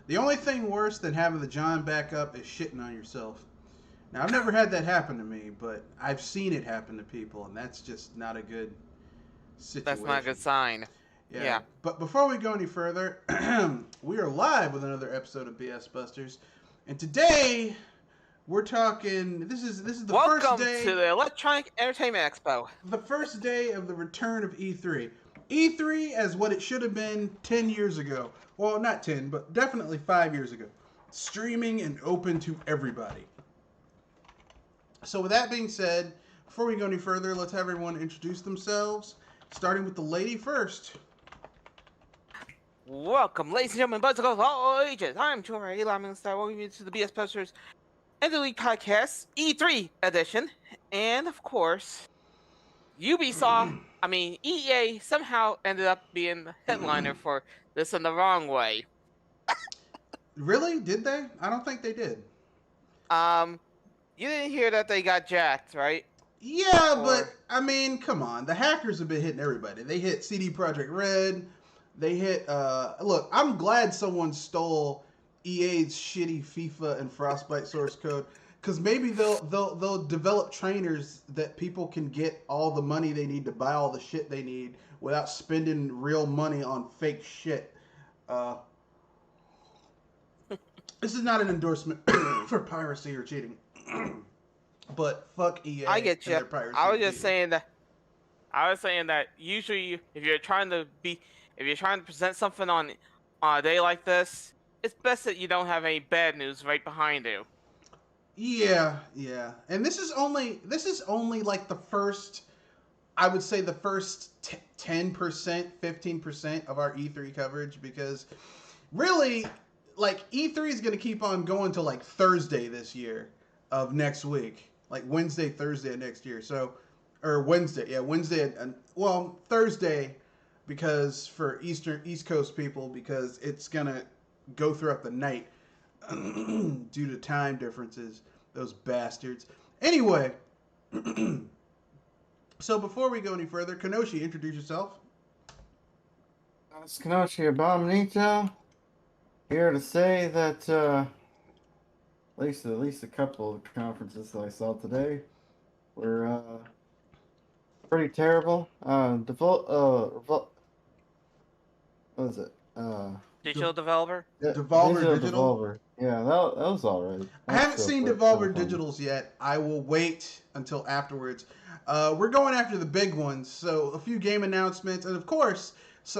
The only thing worse than having the John back up is shitting on yourself. Now, I've never had that happen to me, but I've seen it happen to people, and that's just not a good That's not a good situation. sign. Yeah, Yeah. but before we go any further, we are live with another episode of BS Busters, and today we're talking. This is the first Welcome to day, the Electronic Entertainment Expo. of the return of E3. E3 as what it should have been 10 years ago. Well, not 10, but definitely 5 years ago. Streaming and open to everybody. So with that being said, before we go any further, let's have everyone introduce themselves, starting with the lady first. Welcome, ladies and gentlemen, boys and girls of all ages. I'm Chumar Elamin Star. Welcome you to the BS Posters and the League Podcast E3 edition. And of course, EA somehow ended up being the headliner for this in the wrong way. Really? Did they? I don't think they did. You didn't hear that they got jacked, right? Yeah, but For I mean, come on. The hackers have been hitting everybody. They hit CD Projekt Red. They hit. Look, I'm glad someone stole EA's shitty FIFA and Frostbite source code, because maybe they'll develop trainers that people can get all the money they need to buy all the shit they need without spending real money on fake shit. Uh, this is not an endorsement for piracy or cheating. But fuck EA I get and you. their piracy. I was and just cheating. saying that. I was saying that usually, if you're trying to present something on a day like this, it's best that you don't have any bad news right behind you. Yeah, yeah. And this is only like the first, I would say the first 10%, 15% of our E3 coverage, because really like E3 is going to keep on going till like Thursday this year of next week. Like Wednesday, Thursday of next year. So or Wednesday, yeah, Wednesday and well, Thursday because for East Coast people because it's going to go throughout the night due to time differences. Those bastards. Anyway, so before we go any further, Kanoshi, introduce yourself. It's Kanoshi Abominito here to say that at least a couple of conferences that I saw today were pretty terrible. What was it? Digital developer. Yeah, Devolver Digital? Devolver. Yeah, that was alright. I haven't seen Devolver Digitals yet. I will wait until afterwards. We're going after the big ones, so a few game announcements, and of course,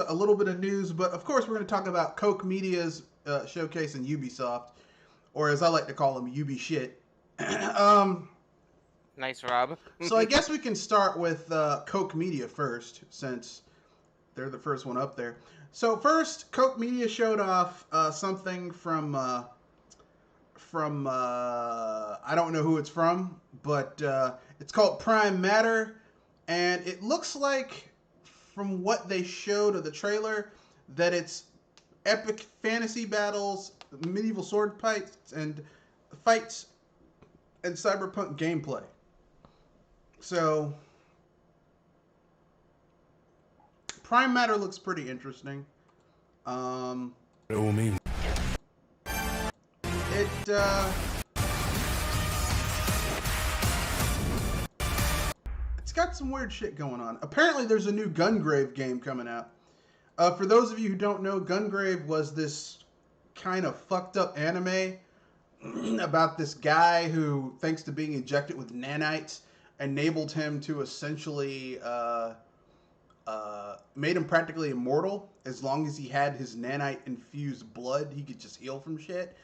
a little bit of news. But of course, we're going to talk about Koch Media's showcase in Ubisoft, or as I like to call them, Ubi shit. Nice, Rob. So I guess we can start with Koch Media first, since they're the first one up there. So first, Koch Media showed off something from I don't know who it's from, but it's called Prime Matter, and it looks like from what they showed of the trailer that it's epic fantasy battles, medieval sword fights, and cyberpunk gameplay. So Prime Matter looks pretty interesting. It it's got some weird shit going on. Apparently, there's a new Gungrave game coming out. For those of you who don't know, Gungrave was this kind of fucked up anime about this guy who, thanks to being injected with nanites, enabled him to essentially made him practically immortal. As long as he had his nanite infused blood, he could just heal from shit.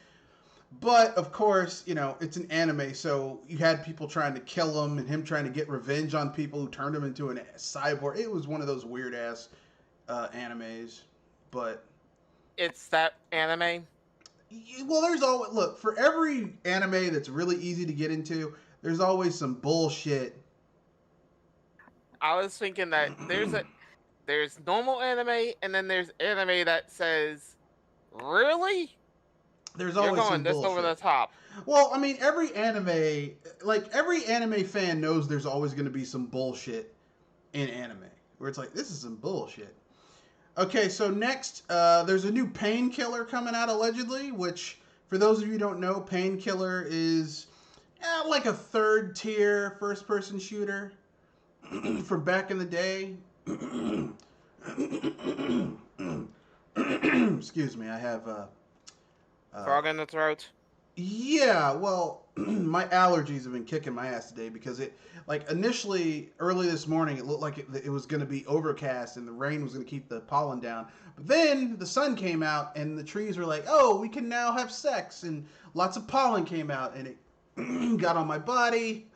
But of course, you know, it's an anime, so you had people trying to kill him and him trying to get revenge on people who turned him into a cyborg. It was one of those weird ass animes. But It's that anime. well, there's always look for every anime that's really easy to get into. There's always some bullshit. I was thinking that there's normal anime, and then there's anime that says, "Really? There's You're always going some this bullshit. over the top." Well, I mean, every anime fan knows there's always going to be some bullshit in anime where it's like, this is some bullshit. Okay, so next, there's a new Painkiller coming out allegedly, which, for those of you who don't know, Painkiller is like a third tier first person shooter from back in the day. Excuse me, I have Frog in the throat. yeah, well, my allergies have been kicking my ass today because it, like, initially early this morning, it looked like it was going to be overcast and the rain was going to keep the pollen down. But then the sun came out and the trees were like, oh, we can now have sex. And lots of pollen came out and it got on my body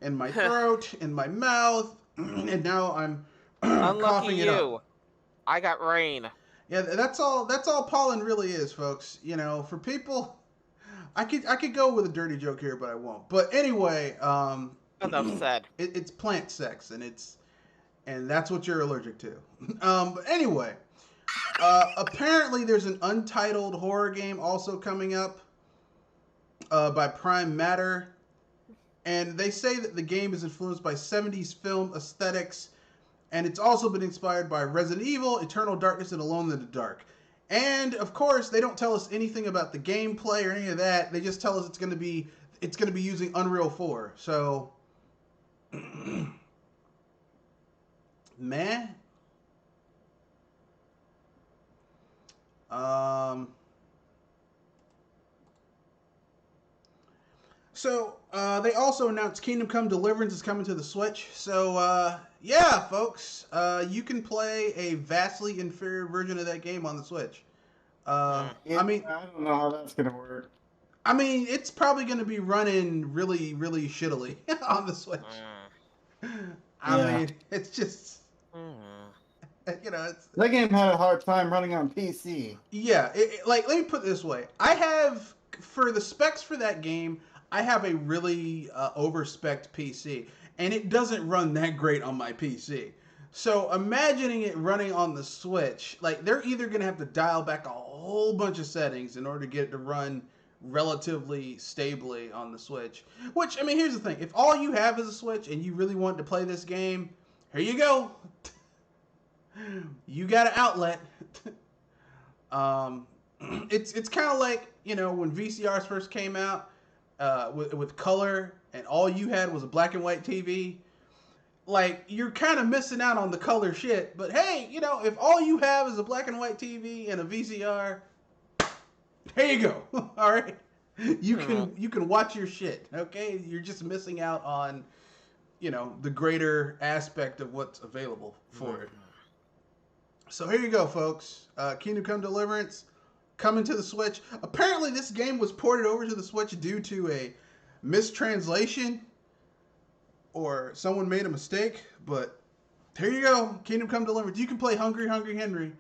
and my throat and my mouth. And now I'm Unlucky coughing it you. up. I got rain. Yeah, that's all pollen really is, folks. You know, for people, I could go with a dirty joke here, but I won't. But anyway, Enough said. it's plant sex, and that's what you're allergic to. But anyway, apparently there's an untitled horror game also coming up by Prime Matter, and they say that the game is influenced by 70s film aesthetics, and it's also been inspired by Resident Evil, Eternal Darkness, and Alone in the Dark. And of course, they don't tell us anything about the gameplay or any of that. They just tell us it's going to be using Unreal 4. So, meh. So they also announced Kingdom Come Deliverance is coming to the Switch. So yeah, folks, you can play a vastly inferior version of that game on the Switch. Yeah, I mean, I don't know how that's gonna work. I mean, it's probably going to be running really, really shittily on the Switch. I mean, it's just, you know, it's That game had a hard time running on PC. yeah. Like, let me put it this way: I have, for the specs for that game, I have a really over-spec'd PC, and it doesn't run that great on my PC. So imagining it running on the Switch, like, they're either going to have to dial back a whole bunch of settings in order to get it to run relatively stably on the Switch. Which, I mean, here's the thing: if all you have is a Switch and you really want to play this game, here you go. You got an outlet. It's kind of like, you know, when VCRs first came out with color, and all you had was a black and white TV. Like, you're kind of missing out on the color shit. But hey, you know, if all you have is a black and white TV and a VCR, here you go. All right, you can watch your shit. Okay, you're just missing out on, you know, the greater aspect of what's available for it. So here you go, folks. Kingdom Come Deliverance coming to the Switch. Apparently, this game was ported over to the Switch due to a mistranslation, or someone made a mistake. But here you go, Kingdom Come Deliverance. You can play Hungry Hungry Henry.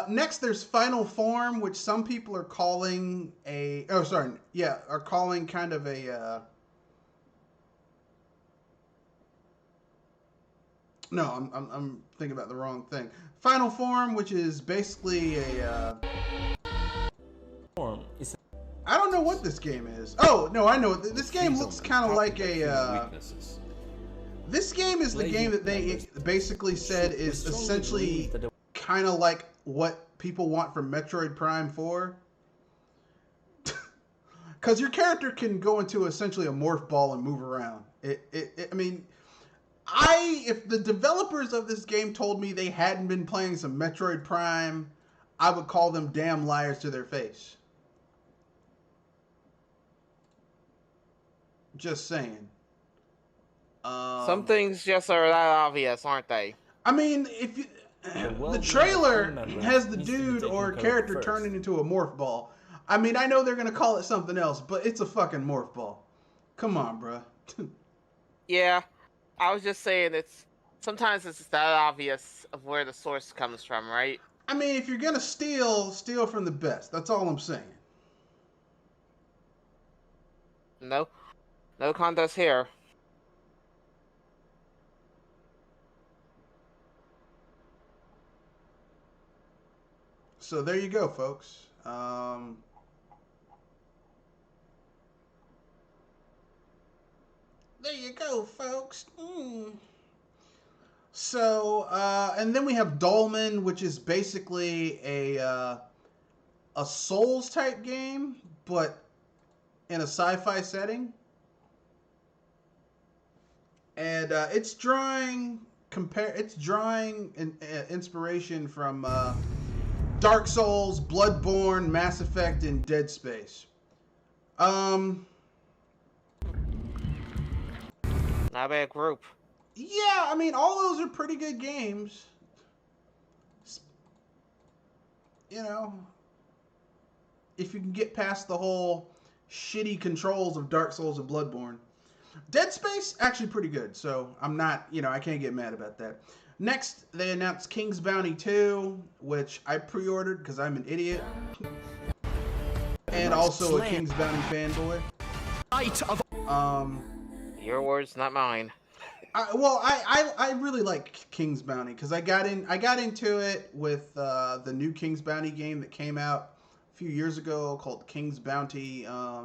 Next, there's Final Form, which some people are calling are calling kind of a. No, I'm thinking about the wrong thing. Final Form, which is basically a. I don't know what this game is. Oh no, I know. This game looks kind of like a. This game is the game that they basically said is essentially kind of like what people want from Metroid Prime 4. Because your character can go into essentially a morph ball and move around. I mean, if the developers of this game told me they hadn't been playing some Metroid Prime, I would call them damn liars to their face. Just saying. Some things just are that obvious, aren't they? I mean, if you, the trailer has the dude or character turning into a morph ball. I mean, I know they're gonna call it something else, but it's a fucking morph ball. Come on, bruh. Yeah, I was just saying sometimes it's that obvious of where the source comes from, right? I mean, if you're gonna steal from the best. That's all I'm saying. No contest here. So there you go, folks. There you go, folks. So, and then we have Dolmen, which is basically a Souls type game, but in a sci-fi setting. And it's drawing inspiration from Dark Souls, Bloodborne, Mass Effect, and Dead Space. Not a bad group. Yeah, I mean, all those are pretty good games. You know, if you can get past the whole shitty controls of Dark Souls and Bloodborne. Dead Space, actually pretty good, so I'm not, I can't get mad about that. Next, they announced King's Bounty 2, which I pre-ordered because I'm an idiot. And also a King's Bounty fanboy. Your words, not mine. I really like King's Bounty because I got into it with the new King's Bounty game that came out a few years ago called King's Bounty. What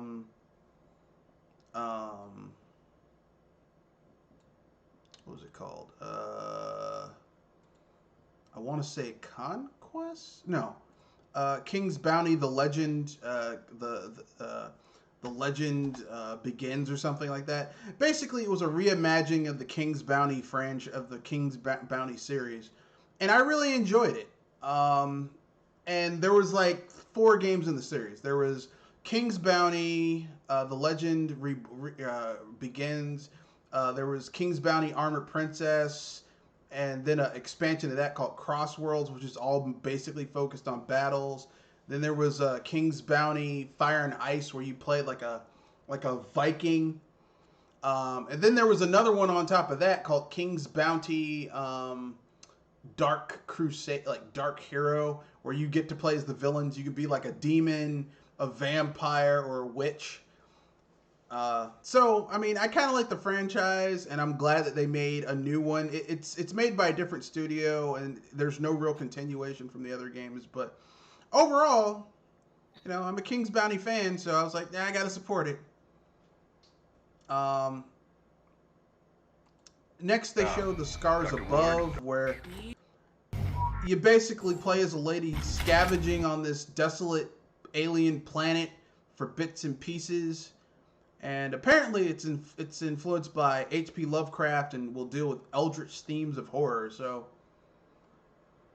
was it called? I want to say Conquest? No. King's Bounty: The Legend. The Legend Begins or something like that. Basically, it was a reimagining of the King's Bounty Bounty series, and I really enjoyed it. And there was like 4 games in the series. There was King's Bounty, The Legend Begins. There was King's Bounty Armored Princess, and then an expansion of that called Crossworlds, which is all basically focused on battles. Then there was King's Bounty Fire and Ice, where you played like a Viking. And then there was another one on top of that called King's Bounty Dark Crusade, like Dark Hero, where you get to play as the villains. You could be like a demon, a vampire, or a witch. So, I mean, I kind of like the franchise, and I'm glad that they made a new one. It's made by a different studio, and there's no real continuation from the other games, but overall, I'm a King's Bounty fan, so I was like, I gotta support it. Next, they showed The Scars Above, where you basically play as a lady scavenging on this desolate alien planet for bits and pieces. And apparently it's influenced by H.P. Lovecraft and will deal with eldritch themes of horror. So,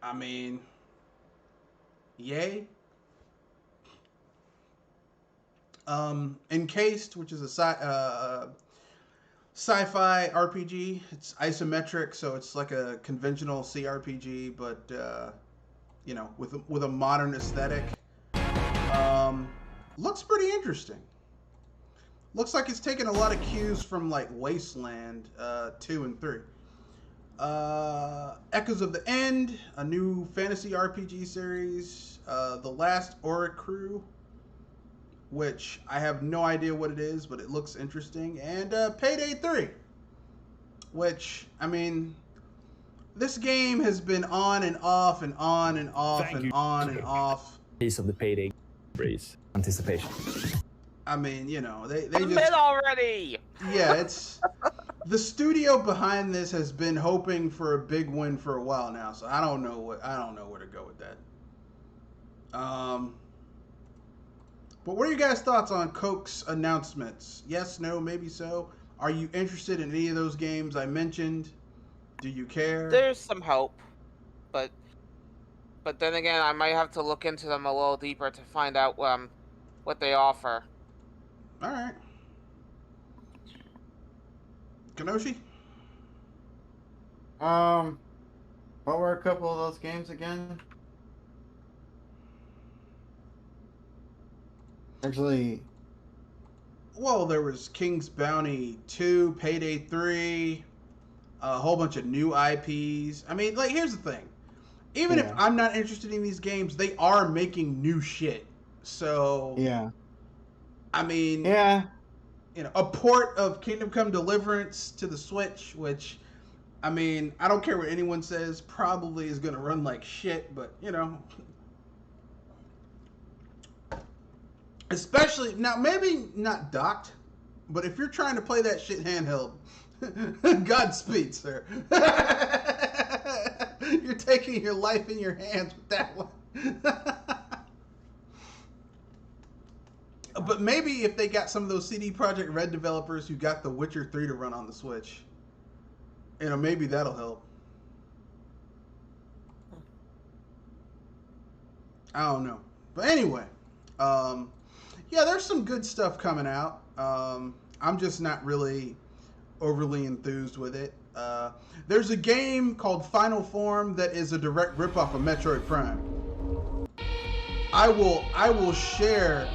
I mean, yay. Encased, which is a sci-fi RPG. It's isometric, so it's like a conventional CRPG, but with a modern aesthetic. Looks pretty interesting. Looks like it's taken a lot of cues from like Wasteland 2 and 3. Echoes of the End, a new fantasy RPG series. The Last Auric Crew, which I have no idea what it is, but it looks interesting. And Payday 3, which, I mean, this game has been on and off and on and off and on and off. Piece of the Payday race anticipation. I mean, they Admit just already. Yeah, it's the studio behind this has been hoping for a big win for a while now, so I don't know where to go with that. But what are you guys' thoughts on Coke's announcements? Yes, no, maybe so. Are you interested in any of those games I mentioned? Do you care? There's some hope, but then again, I might have to look into them a little deeper to find out what they offer. All right. Kenoshi? What were a couple of those games again? Actually, well, there was King's Bounty 2, Payday 3, a whole bunch of new IPs. I mean, like, here's the thing. Even if I'm not interested in these games, they are making new shit. So, yeah. I mean, a port of Kingdom Come Deliverance to the Switch, which, I mean, I don't care what anyone says, probably is going to run like shit, but, especially, now, maybe not docked, but if you're trying to play that shit handheld, Godspeed, sir. You're taking your life in your hands with that one. But maybe if they got some of those CD Projekt Red developers who got The Witcher 3 to run on the Switch, maybe that'll help. I don't know. But anyway, yeah, there's some good stuff coming out. I'm just not really overly enthused with it. There's a game called Final Form that is a direct ripoff of Metroid Prime. I will share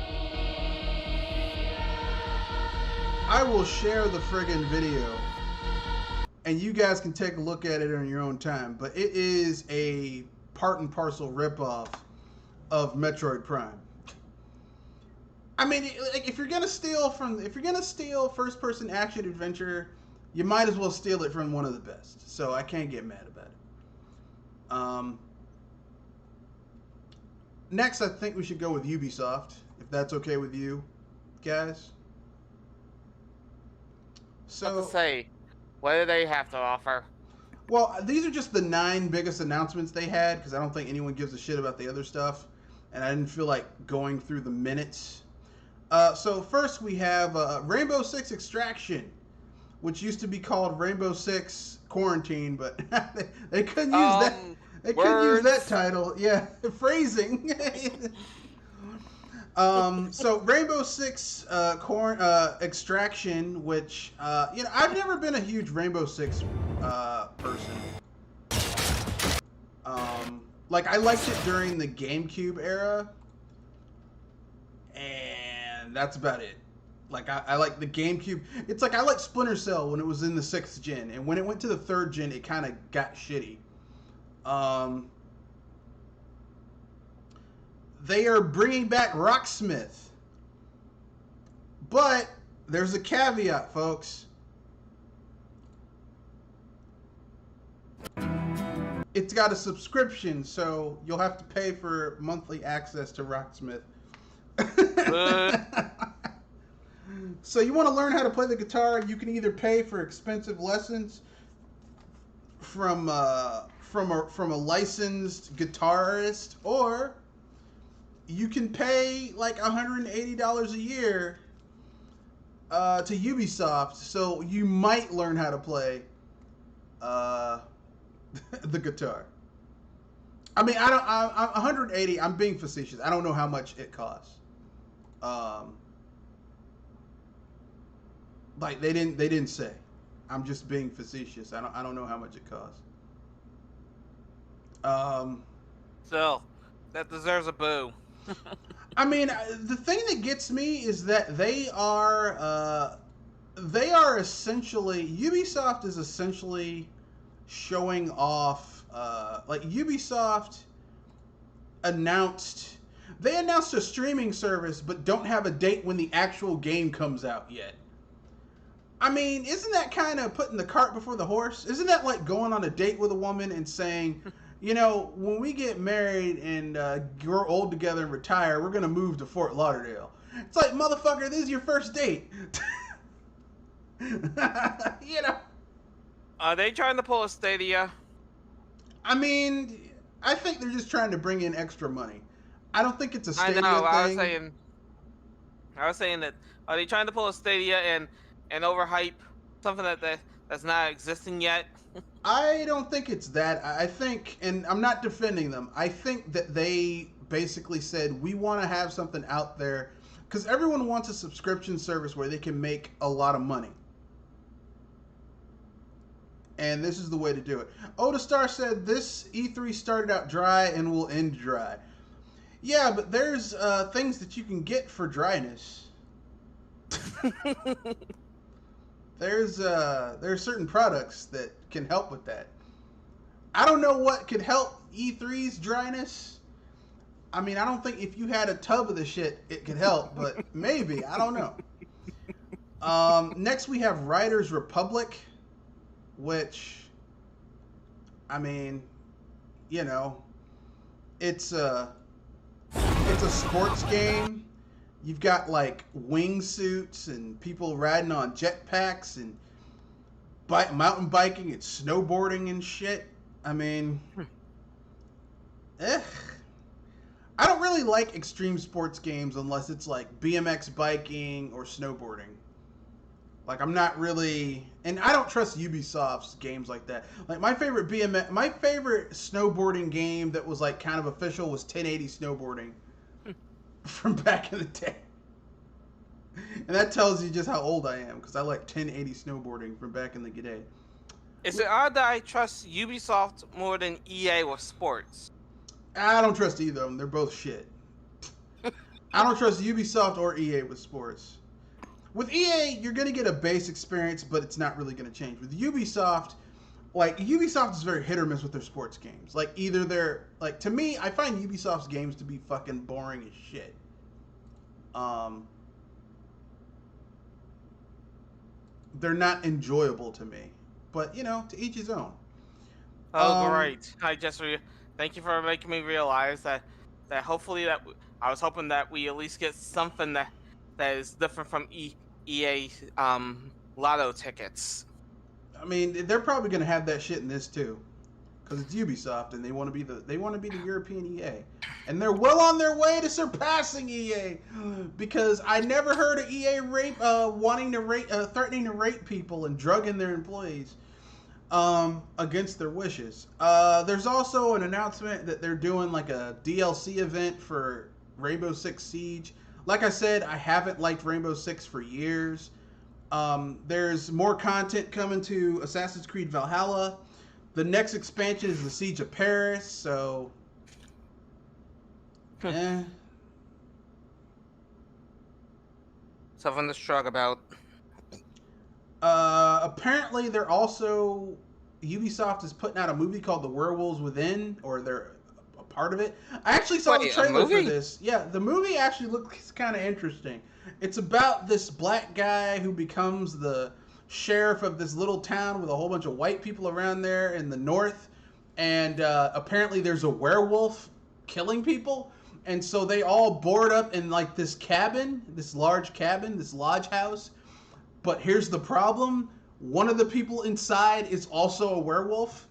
the friggin' video, and you guys can take a look at it on your own time. But it is a part and parcel ripoff of Metroid Prime. I mean, like, if you're gonna steal first person action adventure, you might as well steal it from one of the best. So I can't get mad about it. Next, I think we should go with Ubisoft, if that's okay with you guys. So, What to say? What do they have to offer? Well, these are just the 9 biggest announcements they had, because I don't think anyone gives a shit about the other stuff, and I didn't feel like going through the minutes. So first we have Rainbow Six Extraction, which used to be called Rainbow Six Quarantine, but they couldn't use that. They couldn't use that title. Yeah, phrasing. So Rainbow Six Extraction, which I've never been a huge Rainbow Six person. Like, I liked it during the GameCube era, and that's about it. Like, I like the GameCube. It's like I like Splinter Cell when it was in the 6th gen, and when it went to the 3rd gen, it kind of got shitty. They are bringing back Rocksmith, but there's a caveat, folks. It's got a subscription, so you'll have to pay for monthly access to Rocksmith. So you want to learn how to play the guitar, you can either pay for expensive lessons from a licensed guitarist, or you can pay like $180 a year to Ubisoft, so you might learn how to play the guitar. I mean, I'm 180. I'm being facetious. I don't know how much it costs. Like they didn't say. I'm just being facetious. I don't know how much it costs. So, that deserves a boo. I mean, the thing that gets me is that they are essentially, Ubisoft is essentially showing off, like Ubisoft announced a streaming service, but don't have a date when the actual game comes out yet. I mean, isn't that kind of putting the cart before the horse? Isn't that like going on a date with a woman and saying, when we get married and grow old together and retire, we're going to move to Fort Lauderdale? It's like, motherfucker, this is your first date. Are they trying to pull a Stadia? I mean, I think they're just trying to bring in extra money. I don't think it's a Stadia thing. I was saying that, are they trying to pull a Stadia and overhype something that's not existing yet? I don't think it's that. I think, and I'm not defending them, I think that they basically said, we want to have something out there, because everyone wants a subscription service where they can make a lot of money. And this is the way to do it. Oda Star said, this E3 started out dry and will end dry. Yeah, but there's things that you can get for dryness. There's certain products that can help with that. I don't know what could help E3's dryness. I mean, I don't think if you had a tub of the shit, it could help, but maybe. I don't know. Next, we have Riders Republic, which, I mean, it's a sports game. You've got like wingsuits and people riding on jetpacks and mountain biking and snowboarding and shit. I mean, eh. I don't really like extreme sports games unless it's like BMX biking or snowboarding. Like I'm not really, and I don't trust Ubisoft's games like that. Like my favorite snowboarding game that was like kind of official was 1080 snowboarding from back in the day. And that tells you just how old I am because I like 1080 snowboarding from back in the day. Is it odd that I trust Ubisoft more than EA with sports? I don't trust either of them. They're both shit. I don't trust Ubisoft or EA with sports. With EA, you're going to get a base experience, but it's not really going to change. With Ubisoft, like, Ubisoft is very hit or miss with their sports games. Like, either they're, like, to me, I find Ubisoft's games to be fucking boring as shit. They're not enjoyable to me. But, you know, to each his own. Oh, great. Thank you for making me realize that hopefully I was hoping that we at least get something that is different from EA lotto tickets. I mean, they're probably going to have that shit in this too, because it's Ubisoft and they want to be the European EA, and they're well on their way to surpassing EA, because I never heard of EA threatening to rape people and drugging their employees against their wishes. There's also an announcement that they're doing like a DLC event for Rainbow Six Siege. Like I said, I haven't liked Rainbow Six for years. There's more content coming to Assassin's Creed Valhalla. The next expansion is the Siege of Paris, so... Something to shrug about. Apparently, they're also... Ubisoft is putting out a movie called The Werewolves Within, or they're a part of it. I actually saw the trailer for this. Yeah, the movie actually looks kind of interesting. It's about this black guy who becomes the sheriff of this little town with a whole bunch of white people around there in the north. And apparently there's a werewolf killing people. And so they all board up in like this cabin, this large cabin, this lodge house. But here's the problem. One of the people inside is also a werewolf.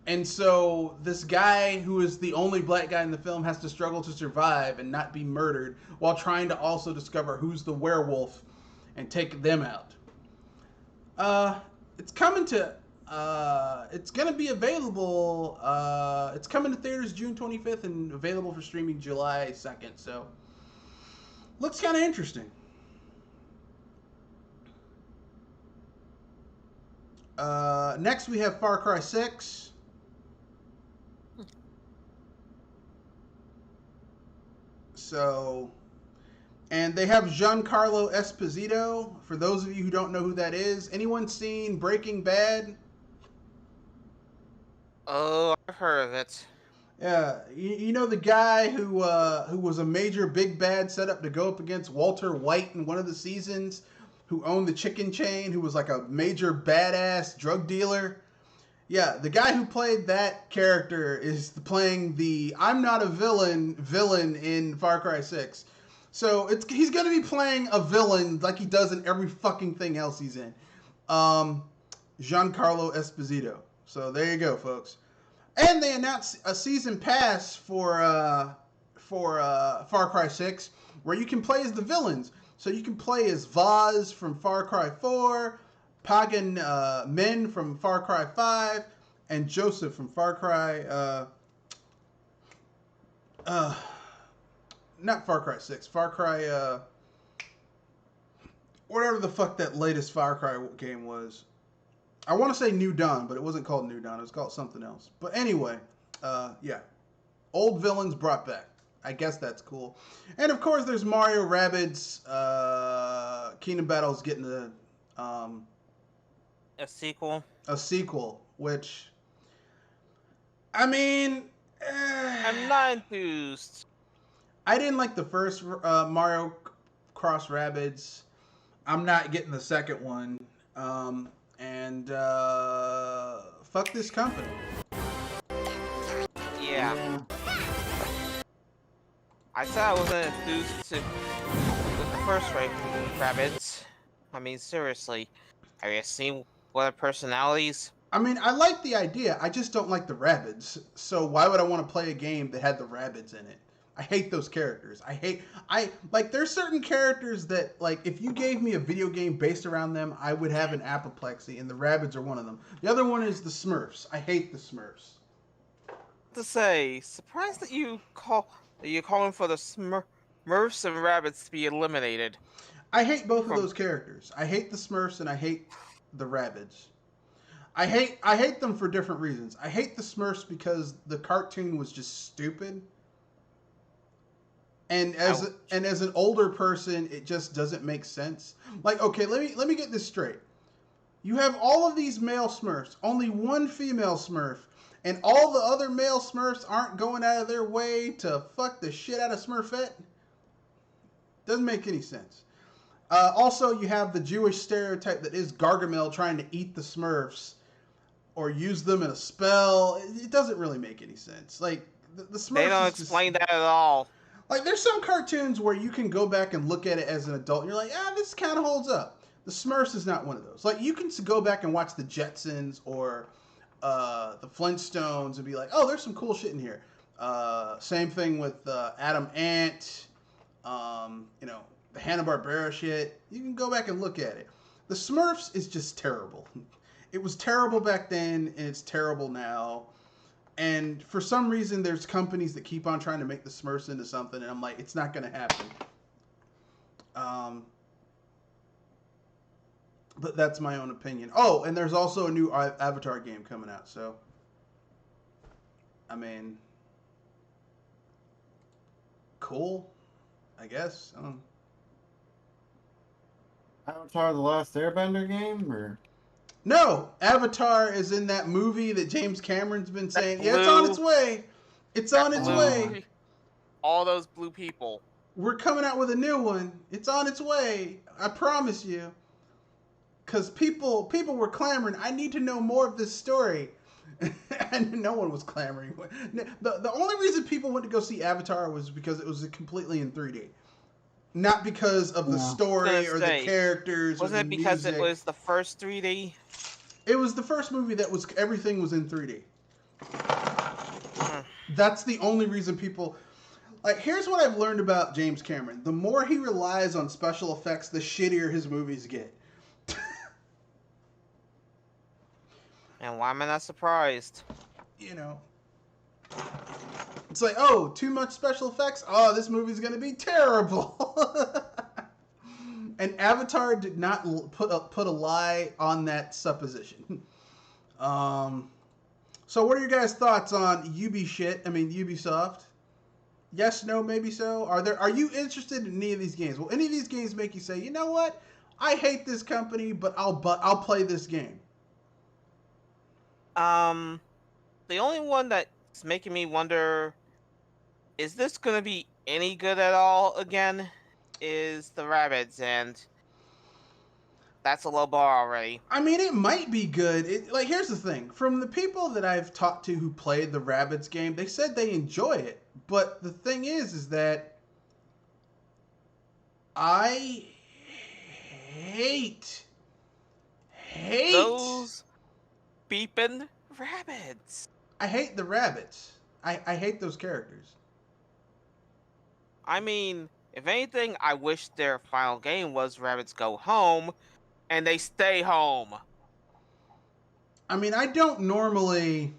And so this guy, who is the only black guy in the film, has to struggle to survive and not be murdered while trying to also discover who's the werewolf and take them out. It's coming to... it's going to be available... it's coming to theaters June 25th and available for streaming July 2nd. So, looks kind of interesting. Next we have Far Cry 6. So, and they have Giancarlo Esposito. For those of you who don't know who that is, anyone seen Breaking Bad? Oh, I've heard of it. Yeah, you know the guy who was a major big bad set up to go up against Walter White in one of the seasons, who owned the chicken chain, who was like a major badass drug dealer. Yeah, the guy who played that character is playing the I'm not a villain in Far Cry 6. So he's going to be playing a villain like he does in every fucking thing else he's in. Giancarlo Esposito. So there you go, folks. And they announced a season pass for Far Cry 6 where you can play as the villains. So you can play as Vaz from Far Cry 4, Pagan Min from Far Cry 5, and Joseph from Far Cry... not Far Cry 6. Far Cry... whatever the fuck that latest Far Cry game was. I want to say New Dawn, but it wasn't called New Dawn. It was called something else. But anyway, yeah. Old villains brought back. I guess that's cool. And of course, there's Mario Rabbids Kingdom Battles getting a sequel. A sequel, which, I mean, I'm not enthused. I didn't like the first Mario Cross Rabbids. I'm not getting the second one. And fuck this company. Yeah. I said I wasn't enthused with the first Rabbids. I mean, seriously. Have you seen what their personalities I mean, I like the idea. I just don't like the rabbits. So why would I want to play a game that had the rabbits in it? I hate those characters. There's certain characters that, like, if you gave me a video game based around them, I would have an apoplexy, and the rabbits are one of them. The other one is the Smurfs. I hate the Smurfs. To say, surprised that you're calling for the Smurfs and rabbits to be eliminated. I hate both of those characters. I hate the Smurfs and I hate the rabbits. I hate them for different reasons. I hate the Smurfs because the cartoon was just stupid. And as an older person, it just doesn't make sense. Like, okay, let me get this straight. You have all of these male Smurfs, only one female Smurf, and all the other male Smurfs aren't going out of their way to fuck the shit out of Smurfette? Doesn't make any sense. Also, you have the Jewish stereotype that is Gargamel trying to eat the Smurfs or use them in a spell. It doesn't really make any sense. Like, the Smurfs... They don't explain that at all. Like, there's some cartoons where you can go back and look at it as an adult, and you're like, this kind of holds up. The Smurfs is not one of those. Like, you can go back and watch the Jetsons or the Flintstones and be like, oh, there's some cool shit in here. Same thing with Adam Ant, the Hanna-Barbera shit. You can go back and look at it. The Smurfs is just terrible. It was terrible back then, and it's terrible now. And for some reason, there's companies that keep on trying to make the Smurfs into something, and I'm like, it's not going to happen. But that's my own opinion. Oh, and there's also a new Avatar game coming out, so... I mean... Cool, I guess. Avatar: The Last Airbender game, or? No, Avatar is in that movie that James Cameron's been saying, yeah, it's on its way. It's on its way. All those blue people. We're coming out with a new one. It's on its way. I promise you. Because people were clamoring, I need to know more of this story. And no one was clamoring. The only reason people went to go see Avatar was because it was completely in 3D. Not because of the story or the characters or the Wasn't it because music. it was the first 3D? It was the first movie that was everything was in 3D. That's the only reason people... Like, here's what I've learned about James Cameron. The more he relies on special effects, the shittier his movies get. And why am I not surprised? You know. It's like, oh, too much special effects? Oh, this movie's going to be terrible. And Avatar did not put a lie on that supposition. So what are your guys' thoughts on Ubisoft? Yes, no, maybe so? Are you interested in any of these games? Will any of these games make you say, you know what? I hate this company, but I'll play this game? The only one that's making me wonder, is this going to be any good at all again, is the Rabbids, and that's a low bar already. I mean, it might be good. Here's the thing. From the people that I've talked to who played the Rabbids game, they said they enjoy it. But the thing is that I hate those beeping rabbits. I hate the rabbits. I hate those characters. I mean, if anything, I wish their final game was Rabbits Go Home, and they stay home. I mean, I don't normally...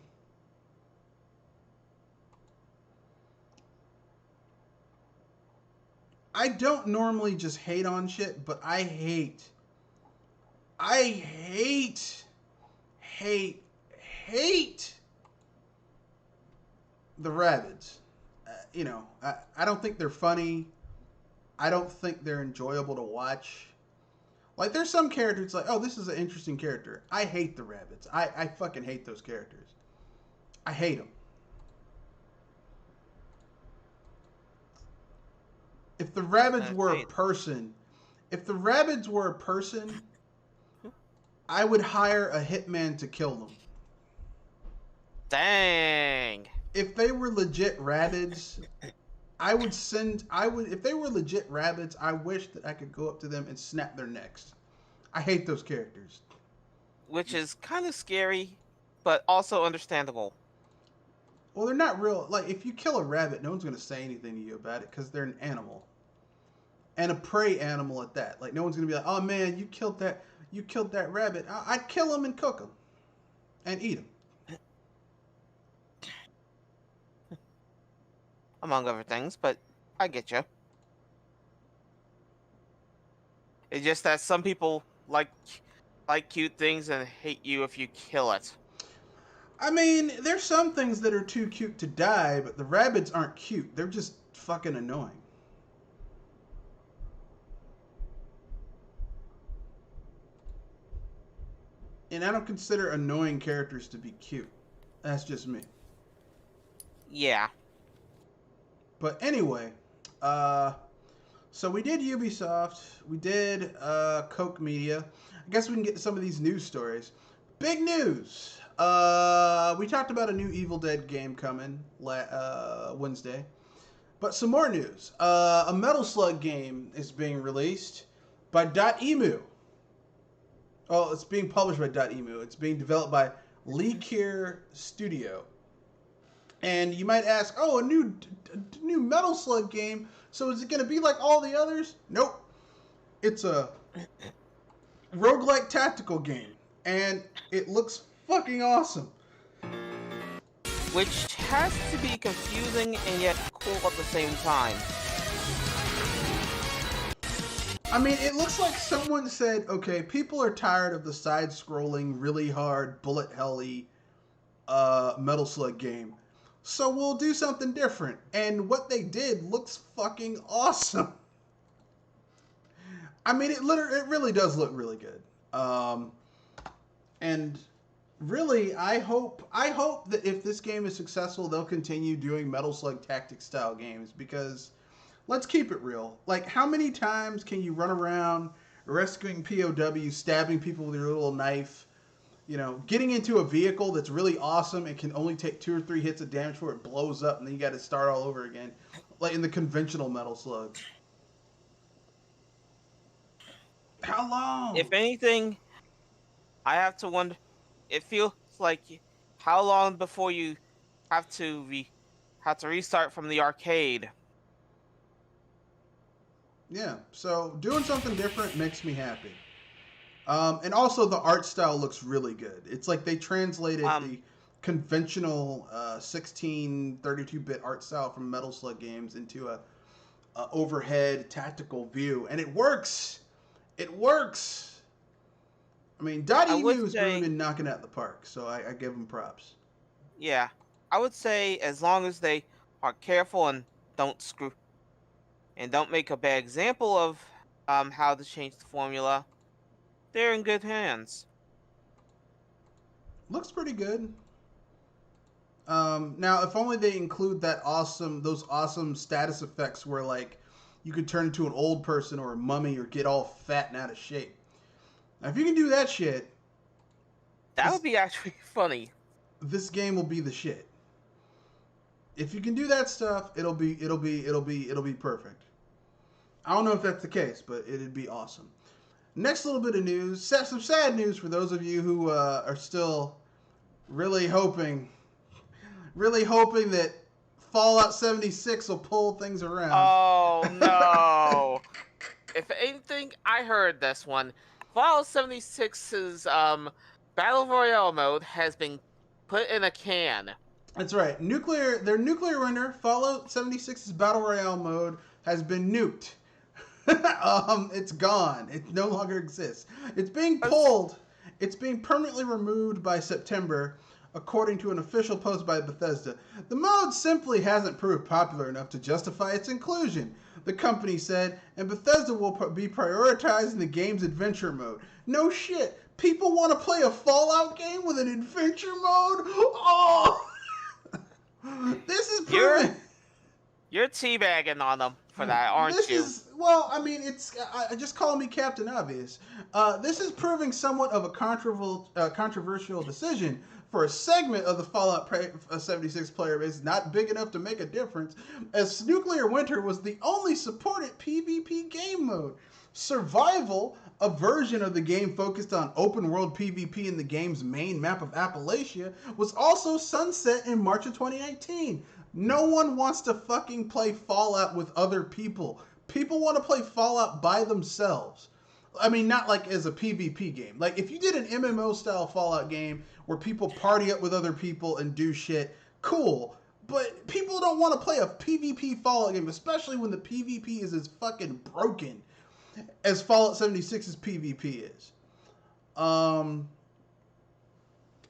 just hate on shit, but I hate the Rabbids. I don't think they're funny. I don't think they're enjoyable to watch. Like, there's some characters like, oh, this is an interesting character. I hate the Rabbids. I fucking hate those characters. I hate them. If the Rabbids were a person, I would hire a hitman to kill them. Dang. If they were legit Rabbids, if they were legit Rabbids, I wish that I could go up to them and snap their necks. I hate those characters. Which is kind of scary, but also understandable. Well, they're not real. Like, if you kill a rabbit, no one's going to say anything to you about it because they're an animal. And a prey animal at that. Like, no one's going to be like, oh, man, you killed that rabbit. I'd kill him and cook him. And eat him. Among other things, but I get you. It's just that some people like cute things and hate you if you kill it. I mean, there's some things that are too cute to die, but the rabbits aren't cute. They're just fucking annoying. And I don't consider annoying characters to be cute. That's just me. Yeah. But anyway, so we did Ubisoft. We did Koch Media. I guess we can get to some of these news stories. Big news. We talked about a new Evil Dead game coming Wednesday. But some more news. A Metal Slug game is being released by .emu. Oh, it's being published by .emu. It's being developed by Lee Kier Studio. And you might ask, oh, a new Metal Slug game. So is it going to be like all the others? Nope. It's a roguelike tactical game. And it looks fucking awesome. Which has to be confusing and yet cool at the same time. I mean, it looks like someone said, okay, people are tired of the side-scrolling, really hard, bullet hell-y Metal Slug game. So we'll do something different. And what they did looks fucking awesome. I mean, it really does look really good. And really, I hope that if this game is successful, they'll continue doing Metal Slug Tactics style games, because let's keep it real. Like, how many times can you run around rescuing POWs, stabbing people with your little knife, you know, getting into a vehicle that's really awesome and can only take 2 or 3 hits of damage before it blows up, and then you got to start all over again, like in the conventional Metal Slug. How long? If anything, I have to wonder. It feels like how long before you have to restart from the arcade. Yeah, so doing something different makes me happy. And also the art style looks really good. It's like they translated the conventional 16, 32-bit art style from Metal Slug games into a overhead tactical view, and it works. It works. I mean, .emu has really been knocking out the park, so I give them props. Yeah, I would say as long as they are careful and don't make a bad example of how to change the formula, they're in good hands. Looks pretty good. Now, if only they include those awesome status effects where, like, you could turn into an old person or a mummy or get all fat and out of shape. Now, if you can do that shit, that would be actually funny. This game will be the shit. If you can do that stuff, it'll be perfect. I don't know if that's the case, but it'd be awesome. Next little bit of news, some sad news for those of you who are still really hoping that Fallout 76 will pull things around. Oh no! If anything, I heard this one. Fallout 76's Battle Royale mode has been put in a can. That's right. Their nuclear winter, Fallout 76's Battle Royale mode, has been nuked. It's gone. It no longer exists. It's being pulled. It's being permanently removed by September, according to an official post by Bethesda. The mode simply hasn't proved popular enough to justify its inclusion, the company said, and Bethesda will be prioritizing the game's adventure mode. No shit. People want to play a Fallout game with an adventure mode? Oh! This is proving... You're teabagging on them for that, aren't you? Well, I mean, just call me Captain Obvious. This is proving somewhat of a controversial decision for a segment of the Fallout 76 player base not big enough to make a difference, as Nuclear Winter was the only supported PvP game mode. Survival, a version of the game focused on open world PvP in the game's main map of Appalachia, was also sunset in March of 2019. No one wants to fucking play Fallout with other people. People want to play Fallout by themselves. I mean, not like as a PvP game. Like, if you did an MMO style Fallout game where people party up with other people and do shit, cool. But people don't want to play a PvP Fallout game, especially when the PvP is as fucking broken as Fallout 76's PvP is.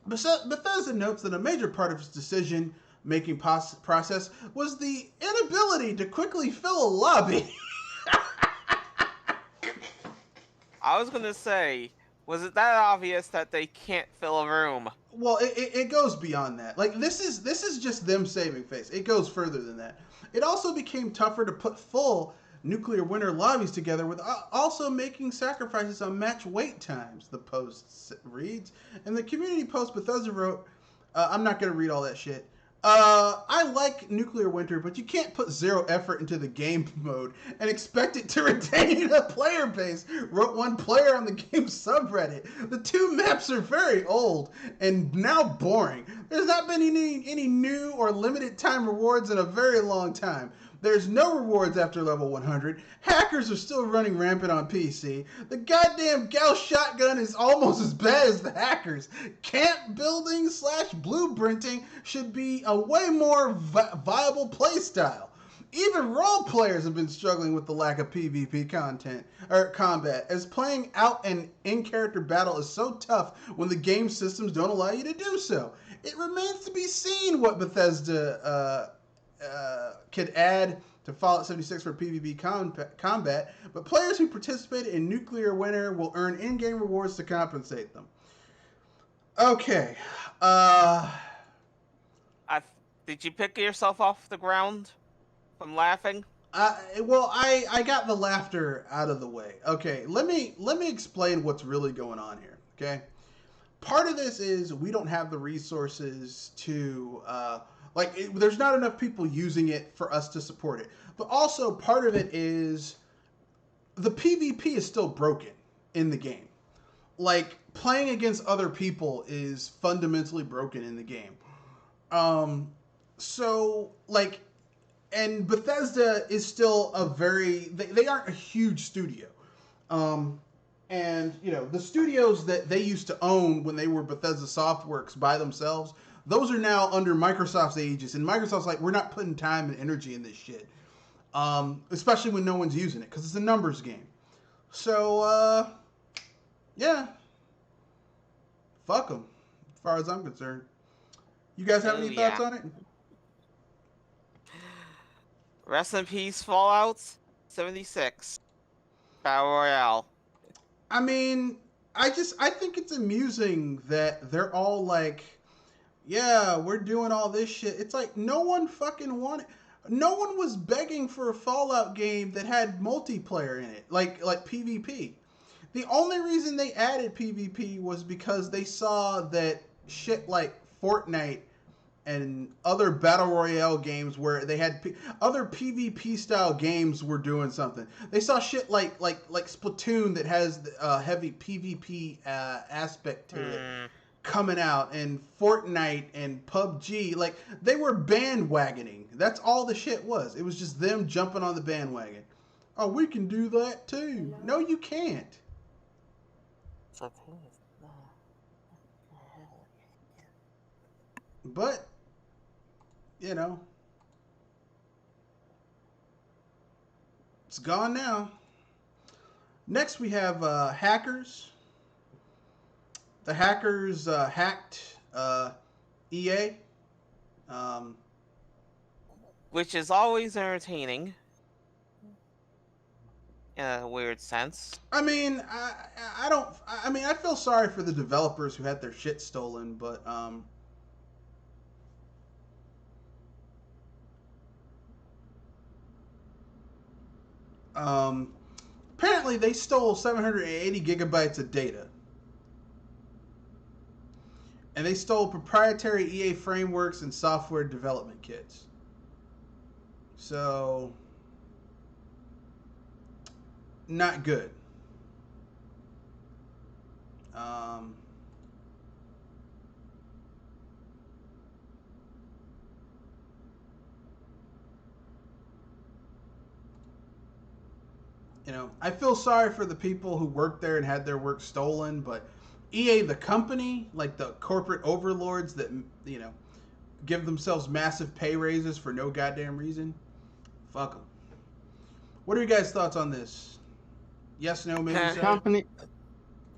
Bethesda notes that a major part of its decision-making process was the inability to quickly fill a lobby. I was gonna say, was it that obvious that they can't fill a room? Well, it goes beyond that. Like, this is just them saving face. It goes further than that. It also became tougher to put full nuclear winter lobbies together, with also making sacrifices on match wait times, the post reads. And the community post Bethesda wrote, I'm not going to read all that shit. I like nuclear winter, but you can't put zero effort into the game mode and expect it to retain a player base, wrote one player on the game subreddit. The two maps are very old and now boring. There's not been any new or limited time rewards in a very long time. There's no rewards after level 100. Hackers are still running rampant on PC. The goddamn Gauss shotgun is almost as bad as the hackers. Camp building / blueprinting should be a way more viable playstyle. Even role players have been struggling with the lack of PvP content or combat, as playing out an in-character battle is so tough when the game systems don't allow you to do so. It remains to be seen what Bethesda could add to Fallout 76 for PvP combat, but players who participated in Nuclear Winter will earn in-game rewards to compensate them. Okay. Did you pick yourself off the ground from laughing? Well, I got the laughter out of the way. Okay, let me explain what's really going on here, okay? Part of this is we don't have the resources to... there's not enough people using it for us to support it. But also, part of it is the PvP is still broken in the game. Like, playing against other people is fundamentally broken in the game. And Bethesda is still they aren't a huge studio. And, the studios that they used to own when they were Bethesda Softworks by themselves, those are now under Microsoft's aegis, and Microsoft's like, we're not putting time and energy in this shit. Especially when no one's using it, because it's a numbers game. So, yeah. Fuck them, as far as I'm concerned. You guys have any thoughts on it? Rest in peace, Fallout 76. Battle Royale. I mean, I think it's amusing that they're all like, yeah, we're doing all this shit. It's like, no one fucking wanted... No one was begging for a Fallout game that had multiplayer in it, like PvP. The only reason they added PvP was because they saw that shit like Fortnite and other Battle Royale games where they had... other PvP style games were doing something. They saw shit like Splatoon that has a heavy PvP aspect to it coming out, and Fortnite and PUBG, like, they were bandwagoning. That's all the shit was. It was just them jumping on the bandwagon. Oh, we can do that too. No, you can't. But, it's gone now. Next we have hackers. The hackers hacked EA. Which is always entertaining. In a weird sense. I mean, I feel sorry for the developers who had their shit stolen, but apparently they stole 780 gigabytes of data. And they stole proprietary EA frameworks and software development kits. So, not good. You know, I feel sorry for the people who worked there and had their work stolen, but EA, the company, like the corporate overlords that, you know, give themselves massive pay raises for no goddamn reason, fuck them. What are you guys' thoughts on this? Yes, no, maybe so?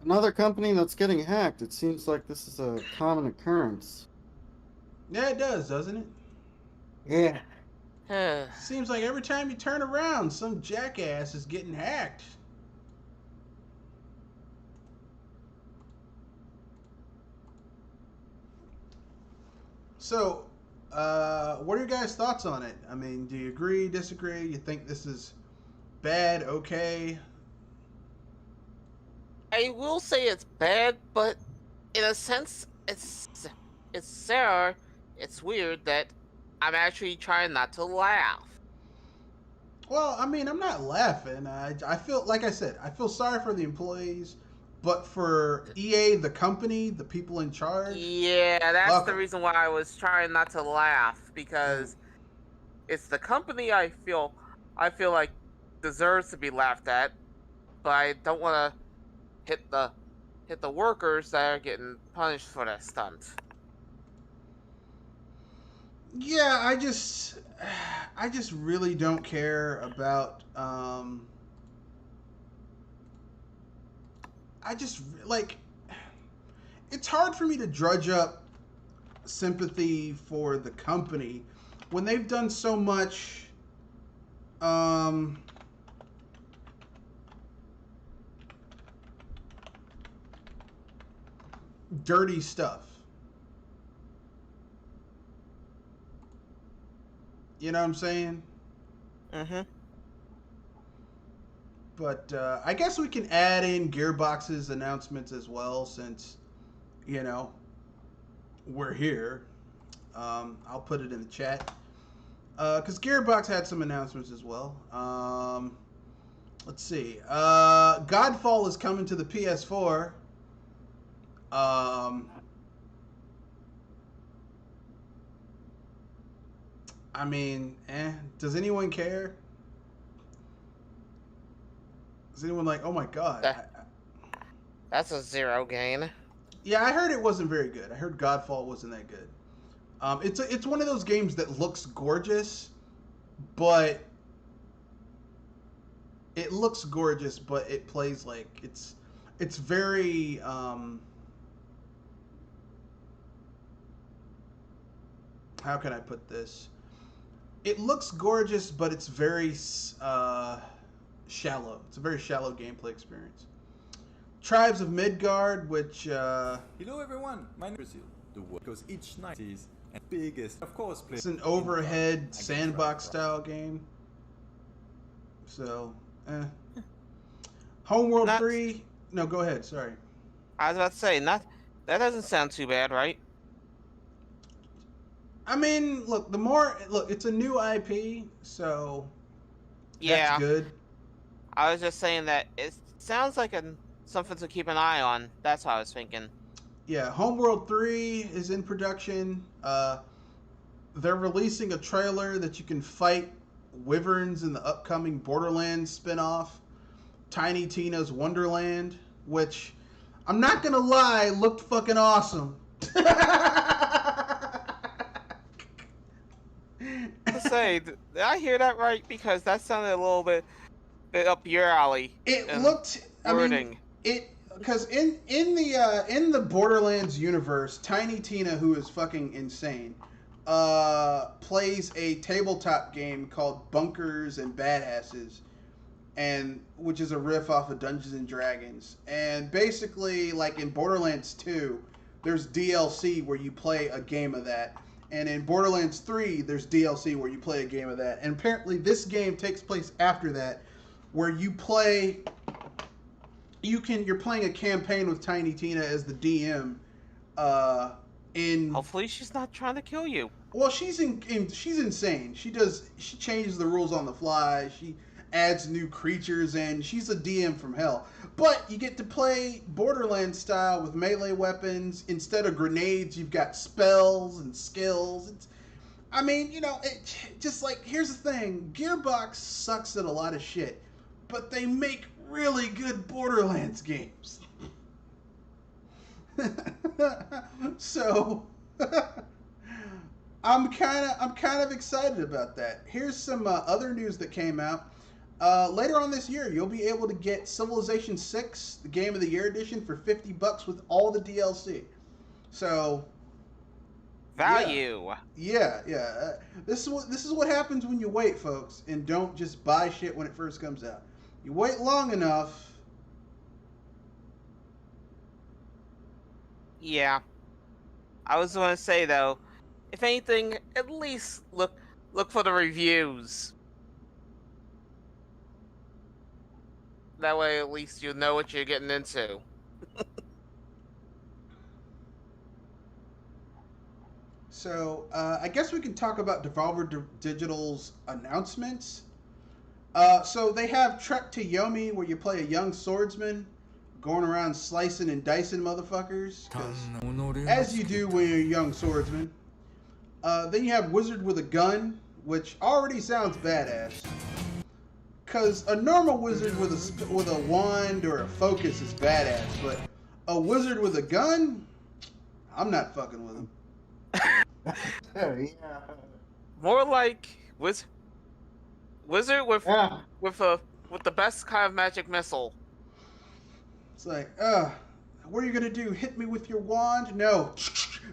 Another company that's getting hacked. It seems like this is a common occurrence. Yeah, it does, doesn't it? Yeah. Seems like every time you turn around, some jackass is getting hacked. So, what are your guys' thoughts on it? I mean, do you agree, disagree? You think this is bad, okay? I will say it's bad, but in a sense, it's Sarah. It's weird that I'm actually trying not to laugh. Well, I mean, I'm not laughing. I feel, like I said, I feel sorry for the employees, but for EA, the company, the people in charge. Yeah, that's the reason why I was trying not to laugh, because it's the company I feel like deserves to be laughed at, but I don't want to hit the workers that are getting punished for that stunt. Yeah, I just really don't care about. I just like. It's hard for me to drudge up sympathy for the company when they've done so much. Dirty stuff. You know what I'm saying? Mm-hmm. But I guess we can add in Gearbox's announcements as well, since, you know, we're here. I'll put it in the chat. Because Gearbox had some announcements as well. Let's see. Godfall is coming to the PS4. I mean, does anyone care? Is anyone like, oh my god? That's a zero gain. Yeah, I heard it wasn't very good. I heard Godfall wasn't that good. It's one of those games that looks gorgeous, but it plays like it's very how can I put this? It looks gorgeous, but it's very shallow. It's a very shallow gameplay experience. Tribes of Midgard, which Hello everyone, my name is Brazil. The world because each night is and biggest, of course. It's an overhead sandbox style game. So, Homeworld 3. No, go ahead. Sorry. I was about to say, that doesn't sound too bad, right? I mean, look, it's a new IP, so yeah, that's good. I was just saying that it sounds like something to keep an eye on. That's what I was thinking. Yeah, Homeworld 3 is in production. They're releasing a trailer that you can fight wyverns in the upcoming Borderlands spinoff, Tiny Tina's Wonderland, which, I'm not gonna lie, looked fucking awesome. To say, did I hear that right? Because that sounded a little bit up your alley. It looked. Wording. I mean, because in the Borderlands universe, Tiny Tina, who is fucking insane, plays a tabletop game called Bunkers and Badasses, and which is a riff off of Dungeons and Dragons. And basically, like in Borderlands 2, there's DLC where you play a game of that. And in Borderlands 3, there's DLC where you play a game of that. And apparently this game takes place after that, where you're playing a campaign with Tiny Tina as the DM. Hopefully she's not trying to kill you. Well, she's insane. She changes the rules on the fly. adds new creatures, and she's a DM from hell. But you get to play Borderlands style with melee weapons. Instead of grenades, you've got spells and skills. I mean, you know, it just like, here's the thing. Gearbox sucks at a lot of shit, but they make really good Borderlands games. So I'm kind of excited about that. Here's some other news that came out. Later on this year, you'll be able to get Civilization 6, the Game of the Year edition, for $50 with all the DLC. So value. Yeah. This is what happens when you wait, folks, and don't just buy shit when it first comes out. You wait long enough. Yeah. I was going to say though, if anything, at least look for the reviews. That way, at least you know what you're getting into. So, I guess we can talk about Devolver Digital's announcements. So they have Trek to Yomi, where you play a young swordsman going around slicing and dicing motherfuckers, 'cause as you do when you're a young swordsman. Then you have Wizard with a Gun, which already sounds badass. Because a normal wizard with a wand or a focus is badass, but a wizard with a gun, I'm not fucking with him. Yeah. More like wizard with the best kind of magic missile. It's like, what are you gonna do? Hit me with your wand? No.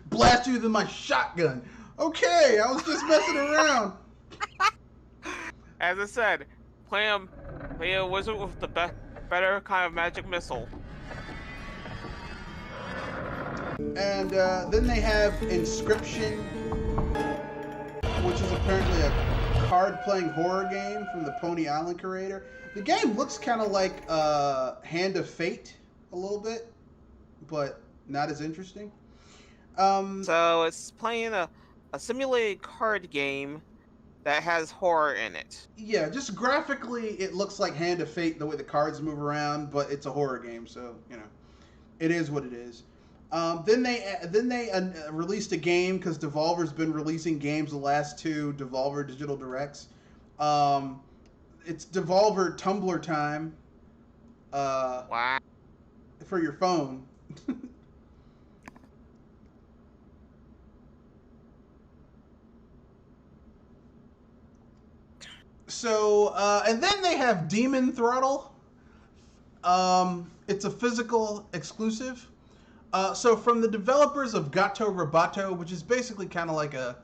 Blast you with my shotgun. Okay, I was just messing around. As I said, play a wizard with the better kind of magic missile. And then they have Inscription, which is apparently a card-playing horror game from the Pony Island creator. The game looks kind of like Hand of Fate a little bit, but not as interesting. So it's playing a simulated card game that has horror in it. Yeah, just graphically, it looks like Hand of Fate, the way the cards move around, but it's a horror game, so, you know, it is what it is. Then they released a game, because Devolver's been releasing games the last two Devolver Digital Directs. It's Devolver Tumblr Time. Wow. For your phone. So, and then they have Demon Throttle. It's a physical exclusive. So from the developers of Gato Roboto, which is basically kind of like a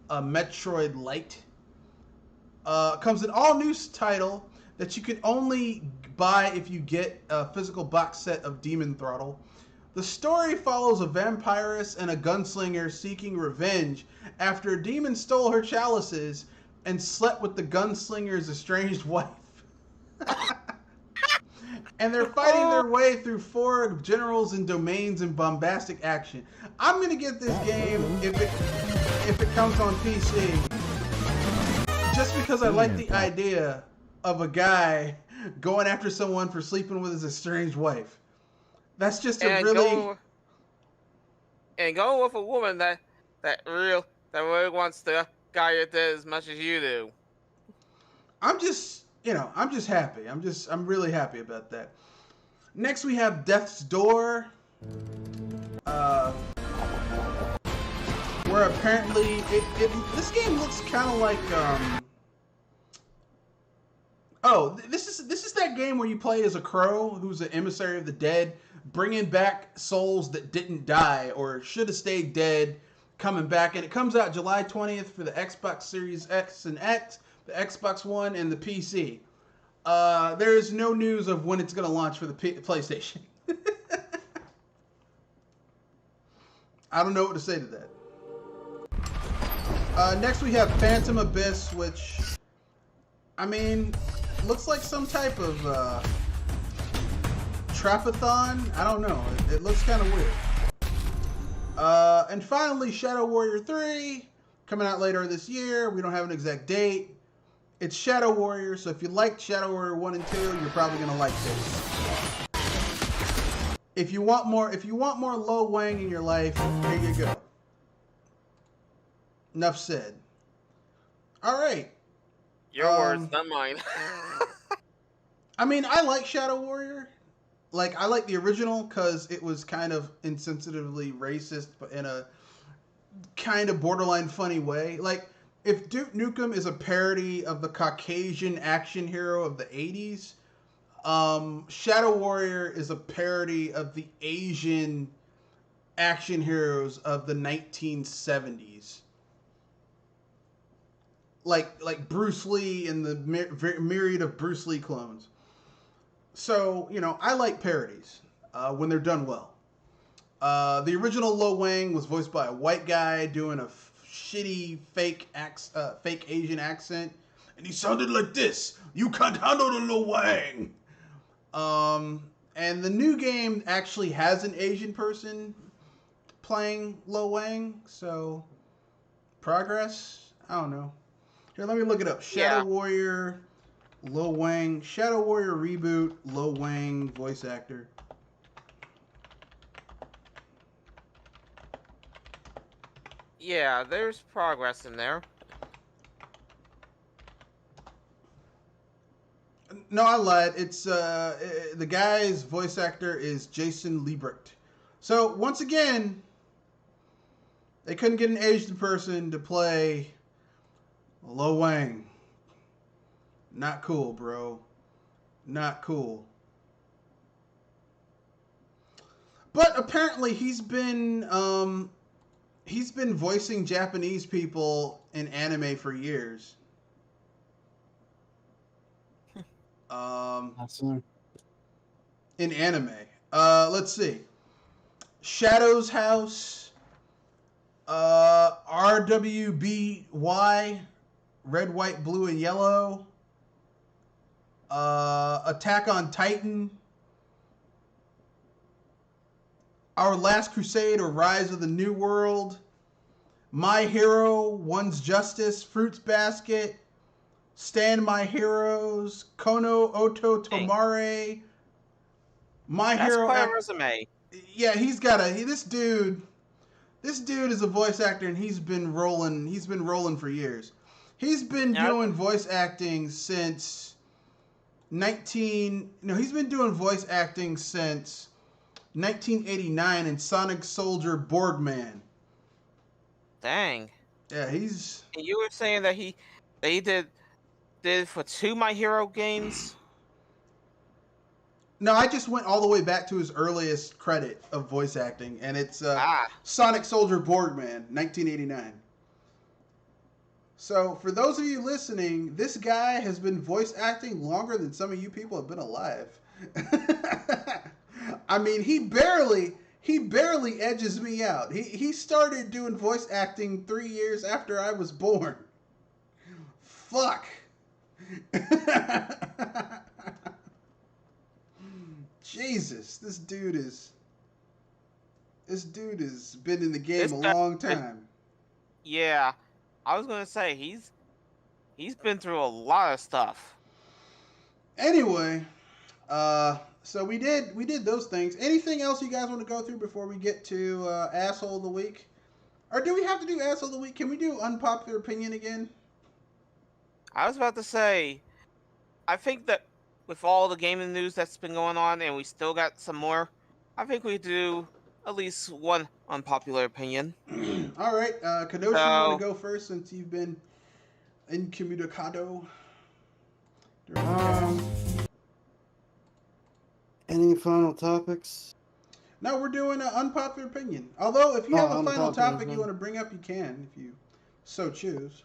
Metroid Lite, comes an all-new title that you can only buy if you get a physical box set of Demon Throttle. The story follows a vampiress and a gunslinger seeking revenge after a demon stole her chalices and slept with the gunslinger's estranged wife. And they're fighting their way through 4 generals and domains in bombastic action. I'm gonna get this game if it comes on PC, just because I like the idea of a guy going after someone for sleeping with his estranged wife. That's just going with a woman that really wants the guy you did as much as you do. I'm just happy. I'm really happy about that. Next we have Death's Door, where apparently this game looks kind of like this is that game where you play as a crow who's an emissary of the dead, bringing back souls that didn't die or should have stayed dead, coming back, and it comes out July 20th for the Xbox Series X and X, the Xbox One, and the PC. There is no news of when it's going to launch for the PlayStation. I don't know what to say to that. Next we have Phantom Abyss, which, I mean, looks like some type of trapathon. I don't know. It looks kind of weird. And finally, Shadow Warrior 3, coming out later this year. We don't have an exact date. It's Shadow Warrior, so if you liked Shadow Warrior 1 and 2, you're probably gonna like this. If you want more Lo Wang in your life, here you go. Enough said. All right. Your words, not mine. I mean, I like Shadow Warrior. Like, I like the original because it was kind of insensitively racist, but in a kind of borderline funny way. Like, if Duke Nukem is a parody of the Caucasian action hero of the 80s, Shadow Warrior is a parody of the Asian action heroes of the 1970s. Like Bruce Lee and the myriad of Bruce Lee clones. So, you know, I like parodies when they're done well. The original Lo Wang was voiced by a white guy doing a shitty fake Asian accent, and he sounded like this: "You can't handle the Lo Wang." And the new game actually has an Asian person playing Lo Wang, so progress. I don't know. Here, let me look it up. Shadow Warrior, Lo Wang, Shadow Warrior reboot, Lo Wang voice actor. Yeah, there's progress in there. No, I lied. It's the guy's voice actor is Jason Liebrecht. So once again, they couldn't get an Asian person to play Lo Wang. Not cool, bro. Not cool. But apparently he's been voicing Japanese people in anime for years. In anime. Let's see. Shadow's House, RWBY, Red, White, Blue, and Yellow, Attack on Titan, Our Last Crusade or Rise of the New World, My Hero, One's Justice, Fruits Basket, Stand My Heroes, Kono Oto Tomare, My That's Hero. quite a resume. Yeah, he's got this dude is a voice actor and he's been rolling for years. He's been doing voice acting since 1989 in Sonic Soldier Boardman. Dang. Yeah, And you were saying that they did for 2 My Hero games? No, I just went all the way back to his earliest credit of voice acting, and it's Sonic Soldier Boardman, 1989. So, for those of you listening, this guy has been voice acting longer than some of you people have been alive. I mean, he barely edges me out. He started doing voice acting 3 years after I was born. Fuck. Jesus, this dude has been in the game a long time. Yeah, I was gonna say he's been through a lot of stuff. Anyway, so we did those things. Anything else you guys want to go through before we get to asshole of the week? Or do we have to do asshole of the week? Can we do unpopular opinion again? I was about to say, I think that with all the gaming news that's been going on, and we still got some more, I think we do at least one unpopular opinion. All right, Kadoshi, you want to go first since you've been incommunicado? Any final topics? No, we're doing an unpopular opinion. Although, if you have a final topic you want to bring up, you can, if you so choose.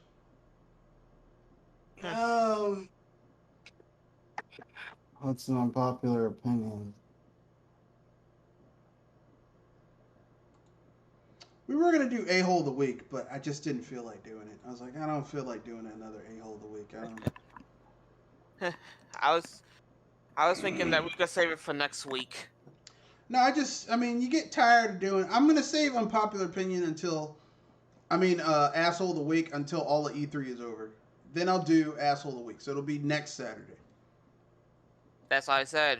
What's an unpopular opinion? We were going to do A-hole of the week, but I just didn't feel like doing it. I was like, I don't feel like doing another A-hole of the week. I was thinking that we could save it for next week. No, I mean, you get tired of doing... I'm going to save unpopular opinion until... asshole of the week until all the E3 is over. then I'll do asshole of the week. So it'll be next Saturday. That's what I said.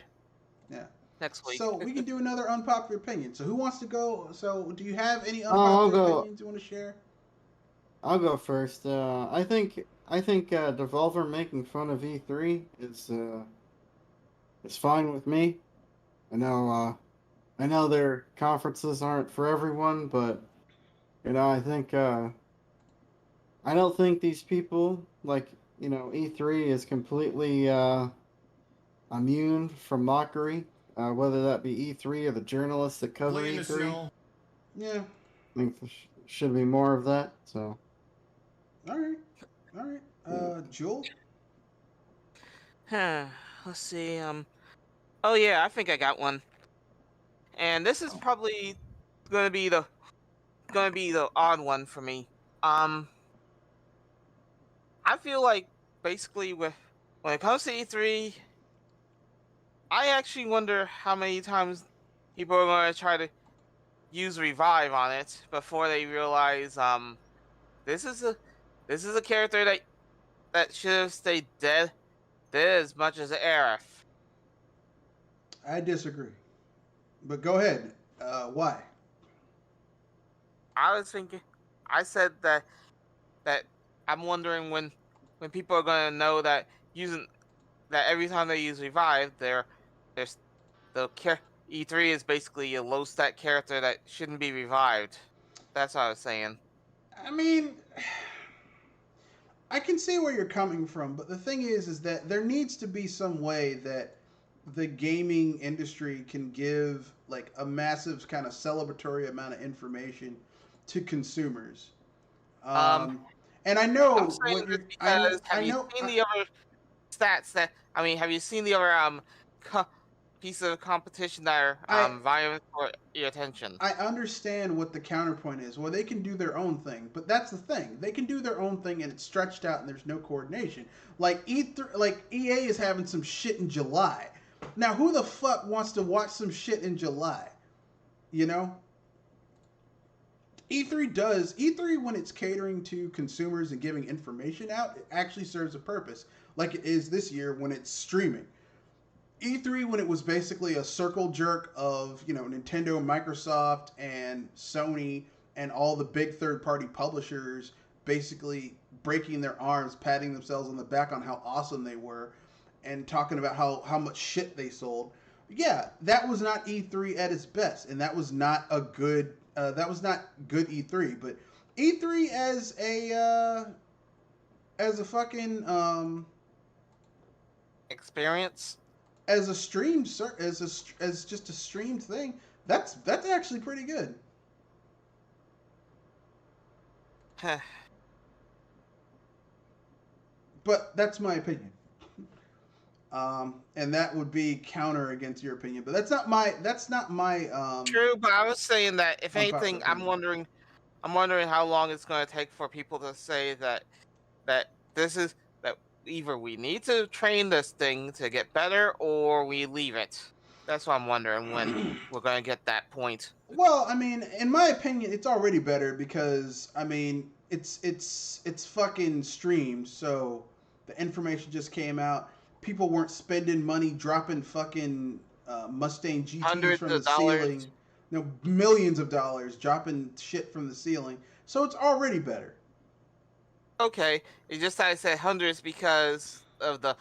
Yeah. Next week. So we can do another unpopular opinion. So who wants to go? So do you have any I'll unpopular go. opinions you want to share? I'll go first. I think Devolver making fun of E3 is fine with me. I know their conferences aren't for everyone, but I think I don't think these people like E3 is completely immune from mockery, whether that be E3 or the journalists that cover Play in the E3. snow. Yeah. I think there should be more of that. So. All right. Jewel. Let's see. Oh yeah, I think I got one. And this is probably gonna be the odd one for me. I feel like basically when it comes to E3, I actually wonder how many times people are going to try to use revive on it before they realize this is a character that should have stayed dead as much as Aerith. I disagree. But go ahead. Why? I was thinking, I said that I'm wondering when people are going to know that every time they use revive, there's E3 is basically a low stat character that shouldn't be revived. That's what I was saying. I mean, I can see where you're coming from, but the thing is that there needs to be some way that the gaming industry can give like a massive kind of celebratory amount of information to consumers. Um, And I know I'm saying what this you're. because I have you know. seen the other stats that have you seen the other piece of competition that are I vying for your attention? I understand what the counterpoint is. Well, they can do their own thing, but that's the thing. They can do their own thing, and it's stretched out, and there's no coordination. Like EA is having some shit in July. Now, who the fuck wants to watch some shit in July? You know. E3 when it's catering to consumers and giving information out, it actually serves a purpose. Like it is this year when it's streaming. E3 when it was basically a circle jerk of Nintendo, Microsoft, and Sony and all the big third party publishers basically breaking their arms, patting themselves on the back on how awesome they were, and talking about how much shit they sold. Yeah, that was not E3 at its best, and that was not a good E3. But E3 as a fucking Experience. as a stream as just a streamed thing, that's actually pretty good. But that's my opinion. And that would be counter against your opinion. But that's not my True, but I was saying that if anything, unpopular I'm wondering how long it's going to take for people to say that this is that either we need to train this thing to get better or we leave it. That's what I'm wondering when we're going to get that point. Well, I mean, in my opinion, it's already better because I mean, it's fucking streamed, so the information just came out. People weren't spending money dropping fucking Mustang GTs Hundreds from the of dollars. ceiling. No, millions of dollars dropping shit from the ceiling. So it's already better. Okay, it's just that I said hundreds because of the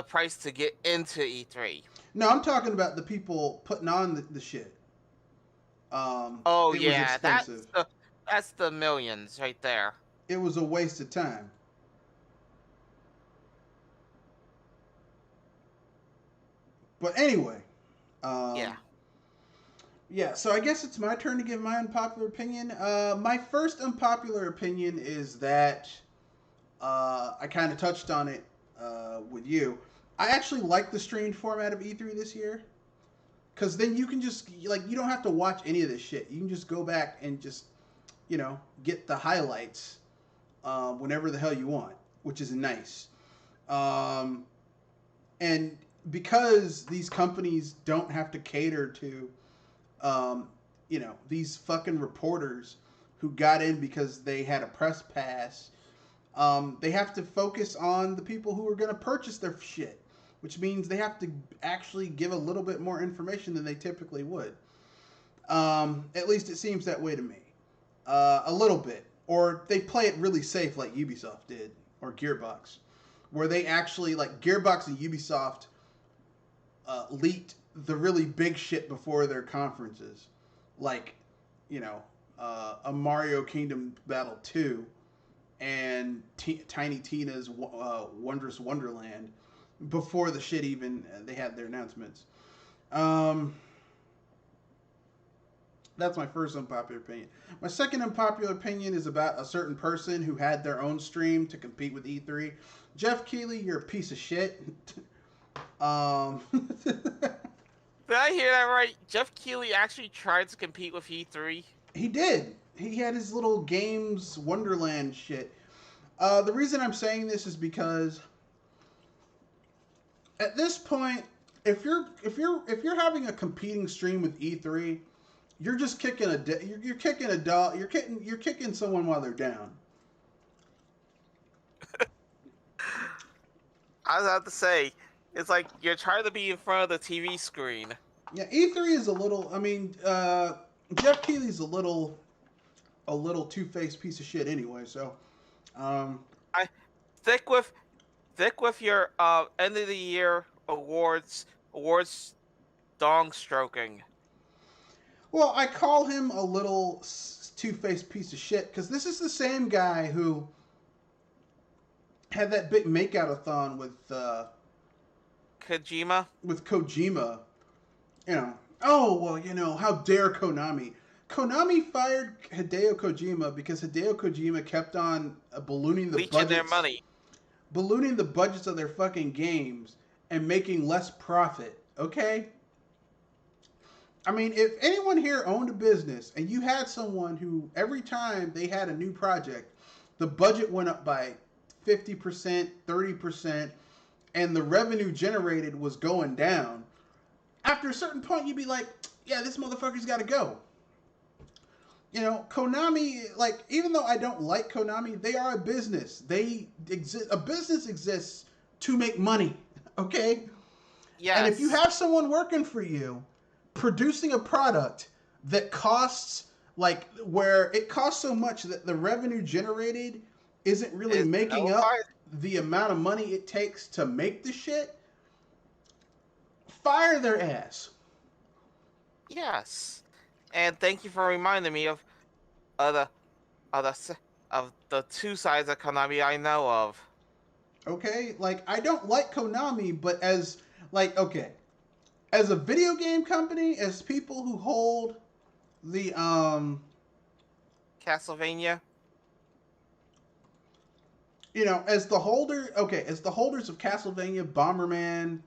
price to get into E3. No, I'm talking about the people putting on the shit. Oh it yeah, was expensive. that's the millions right there. It was a waste of time. But anyway, yeah. So I guess it's my turn to give my unpopular opinion. My first unpopular opinion is that I kind of touched on it with you. I actually like the streamed format of E3 this year. Because then you can just, you don't have to watch any of this shit. You can just go back and just, get the highlights whenever the hell you want, which is nice. And because these companies don't have to cater to, these fucking reporters who got in because they had a press pass, They have to focus on the people who are going to purchase their shit, which means they have to actually give a little bit more information than they typically would. At least it seems that way to me. A little bit. Or they play it really safe like Ubisoft did, or Gearbox, where they actually, like Gearbox and Ubisoft, leaked the really big shit before their conferences. Like, a Mario Kingdom Battle 2 and Tiny Tina's Wondrous Wonderland before the shit even they had their announcements. That's my first unpopular opinion. My second unpopular opinion is about a certain person who had their own stream to compete with E3. Jeff Keighley, you're a piece of shit. Did I hear that right? Jeff Keighley actually tried to compete with E3? He did. He had his little games Wonderland shit. The reason I'm saying this is because at this point, if you're having a competing stream with E3, you're just kicking you're kicking someone while they're down. I was about to say, it's like you're trying to be in front of the TV screen. Yeah, E3 is a little. I mean, Jeff Keighley's a little two-faced piece of shit anyway. So, I stick with your end of the year awards dong stroking. Well, I call him a little two-faced piece of shit because this is the same guy who had that big makeout-a-thon with Kojima. With Kojima, Oh well, how dare Konami? Konami fired Hideo Kojima because Hideo Kojima kept on ballooning the budgets, their money, ballooning the budgets of their fucking games and making less profit. Okay. I mean, if anyone here owned a business and you had someone who every time they had a new project, the budget went up by 50%, 30%, and the revenue generated was going down, after a certain point, you'd be like, yeah, this motherfucker's got to go. Konami, like, even though I don't like Konami, they are a business. They exist. A business exists to make money, okay? Yes. And if you have someone working for you, producing a product that costs, like, where it costs so much that the revenue generated isn't really making up the amount of money it takes to make the shit, fire their ass. Yes. And thank you for reminding me of the two sides of Konami I know of. Okay? Like, I don't like Konami, but as a video game company, as people who hold the Castlevania, as the holders of Castlevania, Bomberman,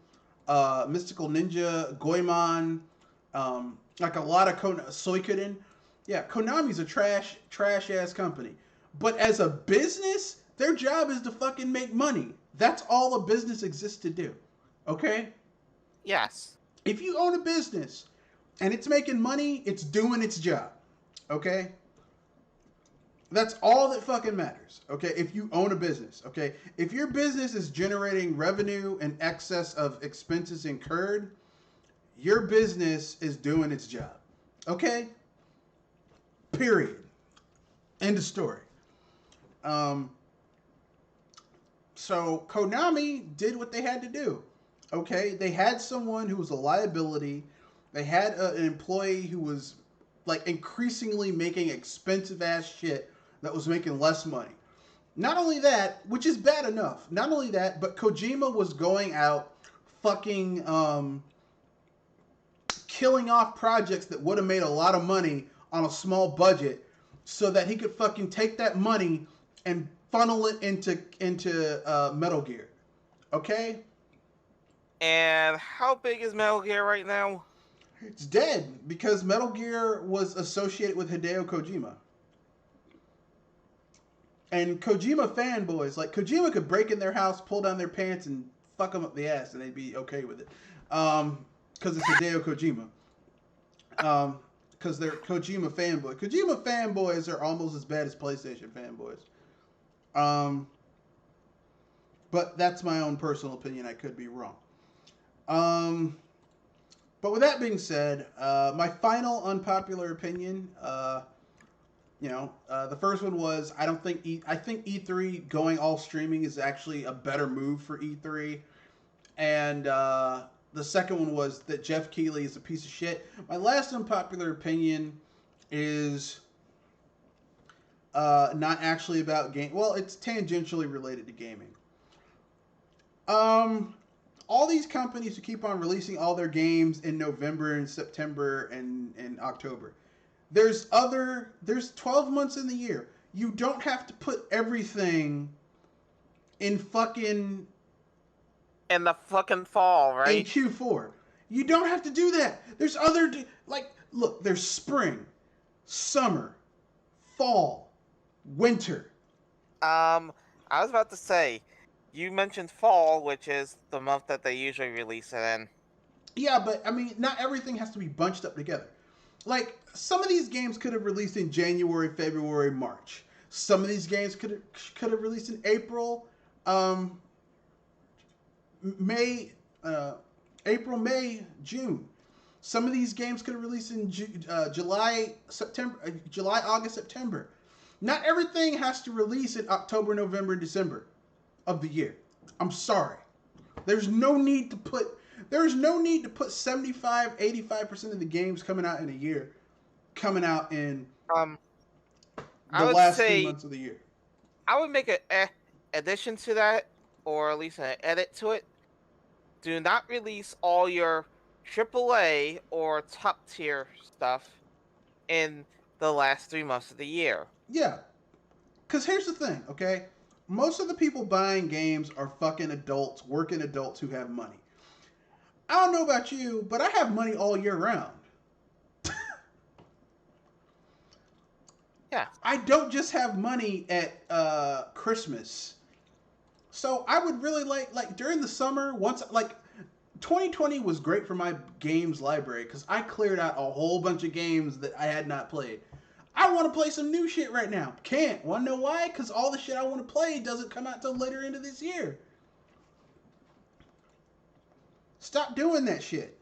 Mystical Ninja, Goemon, like a lot of Suikoden. Yeah, Konami's a trash ass company. But as a business, their job is to fucking make money. That's all a business exists to do. Okay? Yes. If you own a business and it's making money, it's doing its job. Okay? That's all that fucking matters. Okay? If you own a business. Okay? If your business is generating revenue in excess of expenses incurred, your business is doing its job. Okay? Period. End of story. So Konami did what they had to do. Okay? They had someone who was a liability. They had an employee who was like increasingly making expensive ass shit that was making less money. Not only that, which is bad enough. Not only that, but Kojima was going out fucking killing off projects that would have made a lot of money on a small budget so that he could fucking take that money and funnel it into Metal Gear. Okay? And how big is Metal Gear right now? It's dead because Metal Gear was associated with Hideo Kojima. And Kojima fanboys, like Kojima could break in their house, pull down their pants, and fuck them up the ass, and they'd be okay with it. Because it's Hideo Kojima. Because they're Kojima fanboys. Kojima fanboys are almost as bad as PlayStation fanboys. But that's my own personal opinion. I could be wrong. But with that being said, my final unpopular opinion, the first one was I think E3 going all streaming is actually a better move for E3, and the second one was that Jeff Keighley is a piece of shit. My last unpopular opinion is not actually about game. Well, it's tangentially related to gaming. All these companies who keep on releasing all their games in November and September and October. There's 12 months in the year. You don't have to put everything in fucking in the fucking fall, right? in Q4. You don't have to do that. There's look, there's spring, summer, fall, winter. I was about to say, you mentioned fall, which is the month that they usually release it in. Yeah, but I mean, not everything has to be bunched up together. Like, some of these games could have released in January, February, March. Some of these games could have released in April, May, June. Some of these games could have released in July, August, September. Not everything has to release in October, November, December of the year. I'm sorry. There's no need to put 75, 85% of the games coming out in a year coming out in the last 3 months of the year. I would make an addition to that, or at least an edit to it. Do not release all your AAA or top tier stuff in the last 3 months of the year. Yeah. Because here's the thing, okay? Most of the people buying games are fucking adults, working adults who have money. I don't know about you, but I have money all year round. Yeah. I don't just have money at Christmas. So I would really like during the summer, 2020 was great for my games library because I cleared out a whole bunch of games that I had not played. I want to play some new shit right now. Can't. Want to know why? Because all the shit I want to play doesn't come out till later into this year. Stop doing that shit.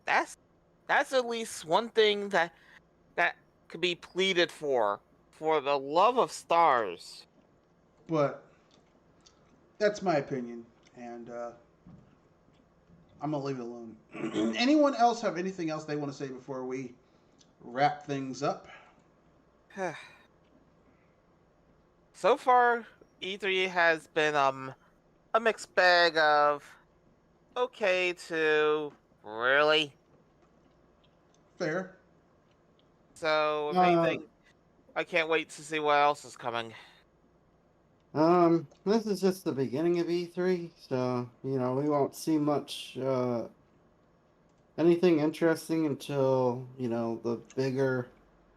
That's at least one thing that could be pleaded for the love of stars. But that's my opinion, and I'm gonna leave it alone. Anyone else have anything else they want to say before we wrap things up? So far, E3 has been a mixed bag of okay to really. Fair. So, if anything, I can't wait to see what else is coming. This is just the beginning of E3, so, we won't see much, anything interesting until, the bigger,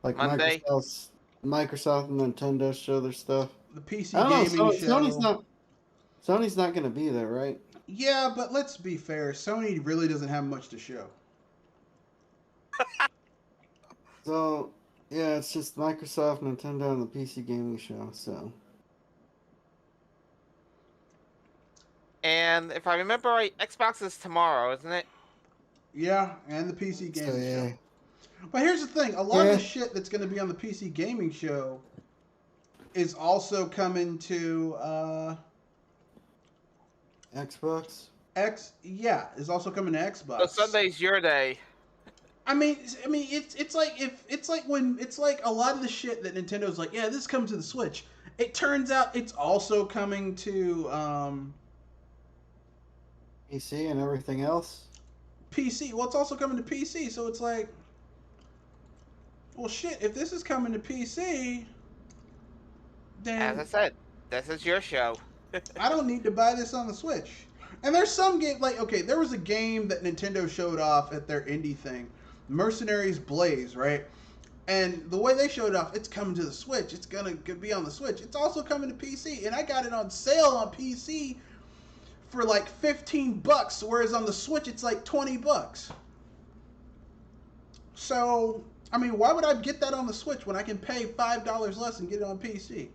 like, Monday? Microsoft and Nintendo show their stuff. The PC I don't know, gaming show. Sony's not going to be there, right? Yeah, but let's be fair. Sony really doesn't have much to show. So, yeah, it's just Microsoft, Nintendo, and the PC gaming show, so. And if I remember right, Xbox is tomorrow, isn't it? Yeah, and the PC gaming So, yeah. show. But here's the thing. A lot of the shit that's going to be on the PC gaming show is also coming to Xbox? is also coming to Xbox. So Sunday's your day. I mean, it's like a lot of the shit that Nintendo's like, yeah, this comes to the Switch. It turns out it's also coming to PC and everything else? PC. Well, it's also coming to PC, so it's like, well, shit. If this is coming to PC, then As I said, this is your show. I don't need to buy this on the Switch. And there's some game there was a game that Nintendo showed off at their indie thing, Mercenaries Blaze, right? And the way they showed off, it's coming to the Switch. It's gonna be on the Switch. It's also coming to PC, and I got it on sale on PC for like $15, whereas on the Switch it's like $20. So, I mean, why would I get that on the Switch when I can pay $5 less and get it on PC?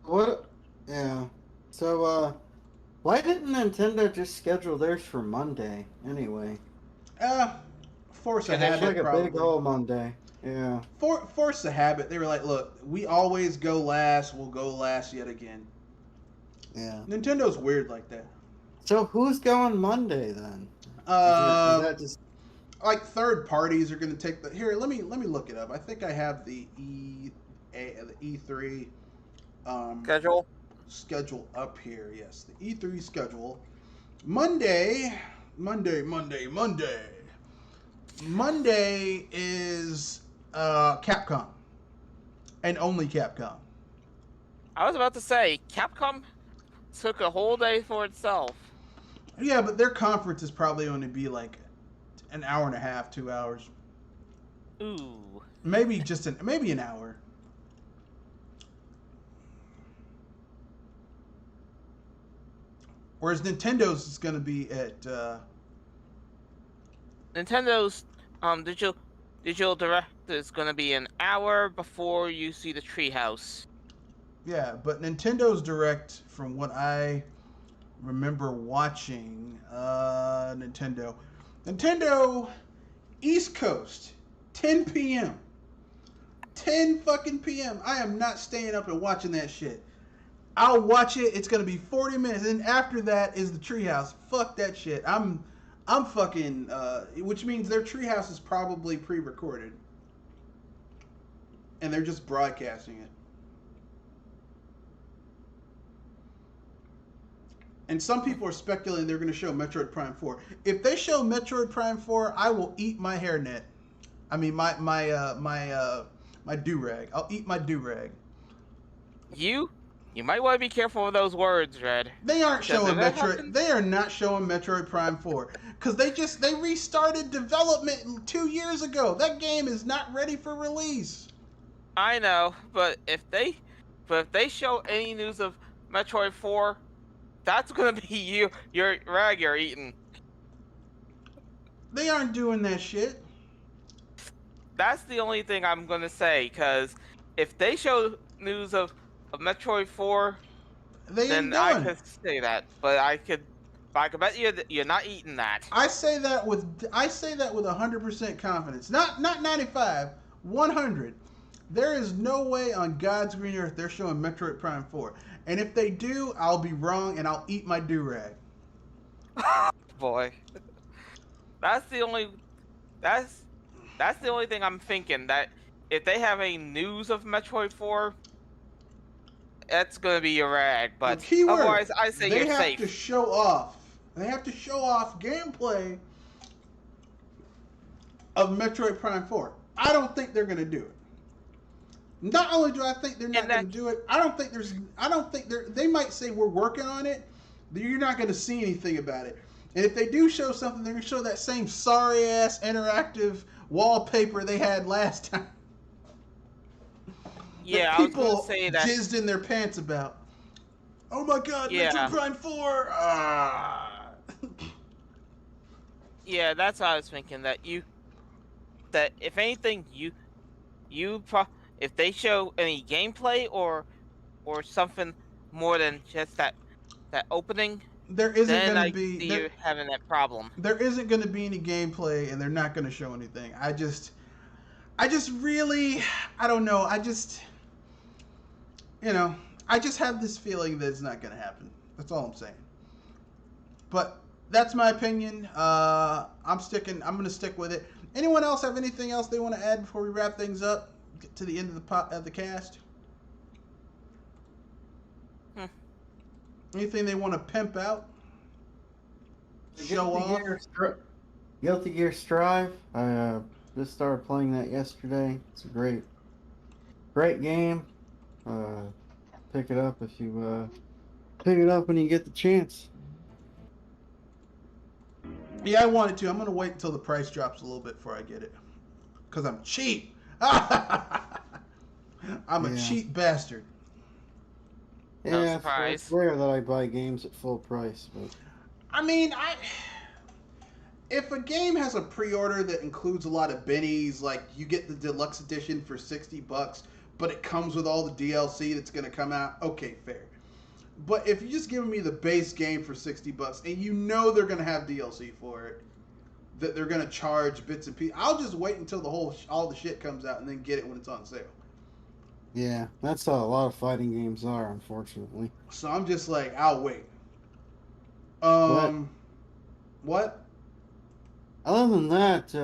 What? Yeah. So, why didn't Nintendo just schedule theirs for Monday anyway? Force a Yeah, they It's habit, like a probably. big old Monday. Yeah. Force a habit. They were like, look, we always go last. We'll go last yet again. Yeah. Nintendo's weird like that. So who's going Monday then? Is that just Like third parties are going to take the. Here, let me look it up. I think I have the E3 Schedule. schedule up here. Yes, the E3 schedule. Monday is Capcom and only Capcom. I was about to say, Capcom took a whole day for itself. Yeah, but their conference is probably going to be like an hour and a half, 2 hours, Ooh. maybe maybe an hour. Whereas Nintendo's is going to be at Nintendo's digital direct is gonna be an hour before you see the treehouse. yeah, but Nintendo's direct, from what I remember watching, Nintendo East Coast, 10 p.m. 10 fucking p.m. I am not staying up and watching that shit. I'll watch it. It's gonna be 40 minutes, and after that is the treehouse. Fuck that shit. I'm fucking. Which means their treehouse is probably pre-recorded, and they're just broadcasting it. And some people are speculating they're going to show Metroid Prime 4. If they show Metroid Prime 4, I will eat my hairnet. I mean my do-rag. I'll eat my do-rag. You might want to be careful with those words, Red. They aren't showing that Metroid. happen? They are not showing Metroid Prime 4 because they restarted development 2 years ago. That game is not ready for release. I know, but if they show any news of Metroid 4, that's gonna be your rag you're eating. They aren't doing that shit. That's the only thing I'm gonna say, because if they show news of Metroid 4, They then ain't I doing. could say that. But I could bet you that you're not eating that. I say that with 100% confidence. Not 95, 100. There is no way on God's green earth they're showing Metroid Prime 4. And if they do, I'll be wrong and I'll eat my do-rag. Boy, that's the only thing I'm thinking, that if they have any news of Metroid 4, that's gonna be a rag. But Keyword, otherwise, I say they you're have safe. to show off. They have to show off gameplay of Metroid Prime 4. I don't think they're going to do it. Not only do I think they're not going to do it, I don't think they might say we're working on it, but you're not going to see anything about it. And if they do show something, they're going to show that same sorry ass interactive wallpaper they had last time. Yeah, that I was people gonna say that. jizzed in their pants about. Oh my god, Yeah. Metroid Prime 4! Ah. Yeah, that's what I was thinking. That if anything, if they show any gameplay or something more than just that opening, There isn't then going I to be see you having that problem. there isn't going to be any gameplay, and they're not going to show anything. I just really, I don't know. I just have this feeling that it's not going to happen. That's all I'm saying. But that's my opinion. I'm going to stick with it. Anyone else have anything else they want to add before we wrap things up? Get to the end of the cast. Anything they want to pimp out? Show off? Guilty Gear Strive. I just started playing that yesterday. It's a great game. Pick it up if you pick it up when you get the chance. Yeah, I wanted to. I'm going to wait until the price drops a little bit before I get it. Because I'm cheap. I'm a cheap bastard. No Yeah, surprise. it's rare that I buy games at full price, but I mean, if a game has a pre-order that includes a lot of bennies, like you get the deluxe edition for $60, but it comes with all the DLC that's going to come out. Okay, fair. But if you're just giving me the base game for $60 and you know they're going to have DLC for it, that they're going to charge bits and pieces, I'll just wait until all the shit comes out and then get it when it's on sale. Yeah, that's how a lot of fighting games are, unfortunately. So I'm just like, I'll wait. What? Other than that,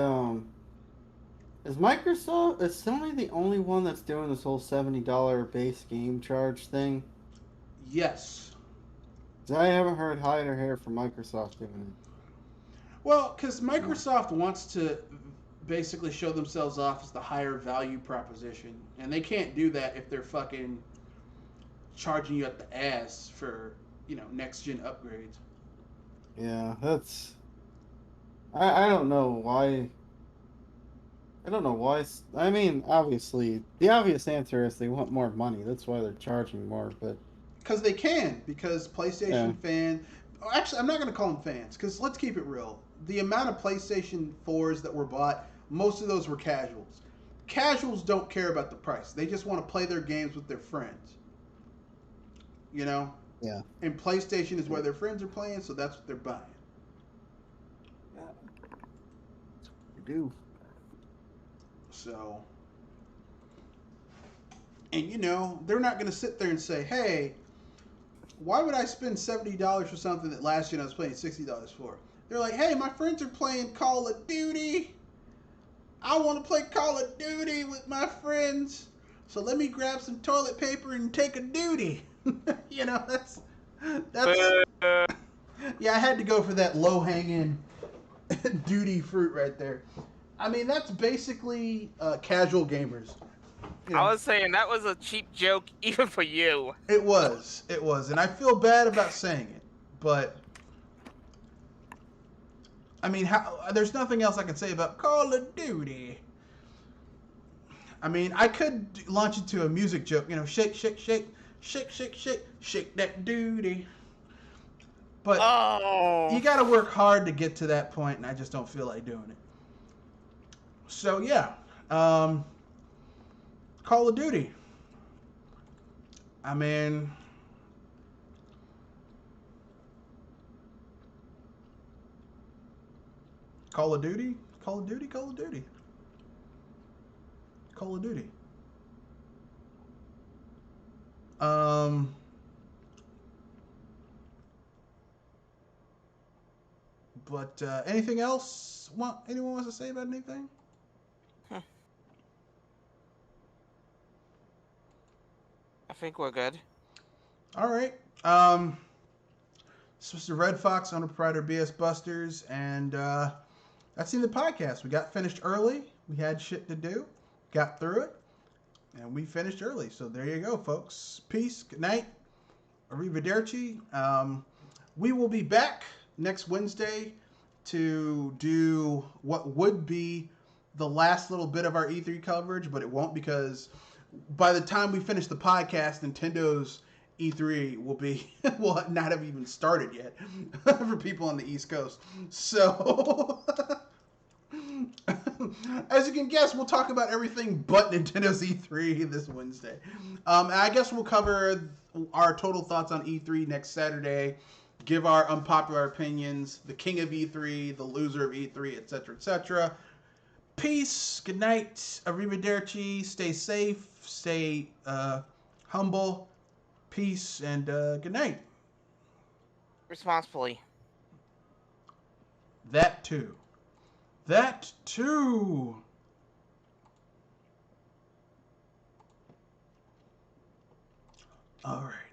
is Sony the only one that's doing this whole $70 base game charge thing? Yes. 'Cause I haven't heard hide or hair from Microsoft doing it. Well, because Microsoft wants to basically show themselves off as the higher value proposition, and they can't do that if they're fucking charging you at the ass for, next gen upgrades. Yeah, that's... I don't know why... I don't know why... I mean, obviously, the obvious answer is they want more money. That's why they're charging more, but... Because they can, because PlayStation fans... Actually, I'm not going to call them fans, because let's keep it real. The amount of PlayStation 4s that were bought, most of those were casuals. Casuals don't care about the price. They just want to play their games with their friends. Yeah. And PlayStation is where their friends are playing, so that's what they're buying. They do. So... And, they're not going to sit there and say, hey, why would I spend $70 for something that last year I was paying $60 for? They're like, hey, my friends are playing Call of Duty. I want to play Call of Duty with my friends. So let me grab some toilet paper and take a duty. That's yeah, I had to go for that low-hanging duty fruit right there. I mean, that's basically casual gamers. I was saying that was a cheap joke even for you. It was, and I feel bad about saying it, but I mean, there's nothing else I can say about Call of Duty. I mean, I could launch into a music joke, shake, shake, shake, shake, shake, shake, shake that duty. But you got to work hard to get to that point, and I just don't feel like doing it. So yeah, Call of Duty. I mean, Call of Duty, Call of Duty, Call of Duty, Call of Duty. But anything else? Anyone wants to say about anything? I think we're good. All right. This was the Red Fox, owner proprietor BS Busters, and that's in the podcast. We got finished early. We had shit to do. Got through it, and we finished early. So there you go, folks. Peace. Good night. Arrivederci. We will be back next Wednesday to do what would be the last little bit of our E3 coverage, but it won't, because by the time we finish the podcast, Nintendo's E3 will not have even started yet for people on the East Coast. So, as you can guess, we'll talk about everything but Nintendo's E3 this Wednesday. I guess we'll cover our total thoughts on E3 next Saturday, give our unpopular opinions, the king of E3, the loser of E3, etc., etc. Peace, good night, arrivederci, stay safe, stay humble, peace, and good night. Responsibly. That too. That too. All right.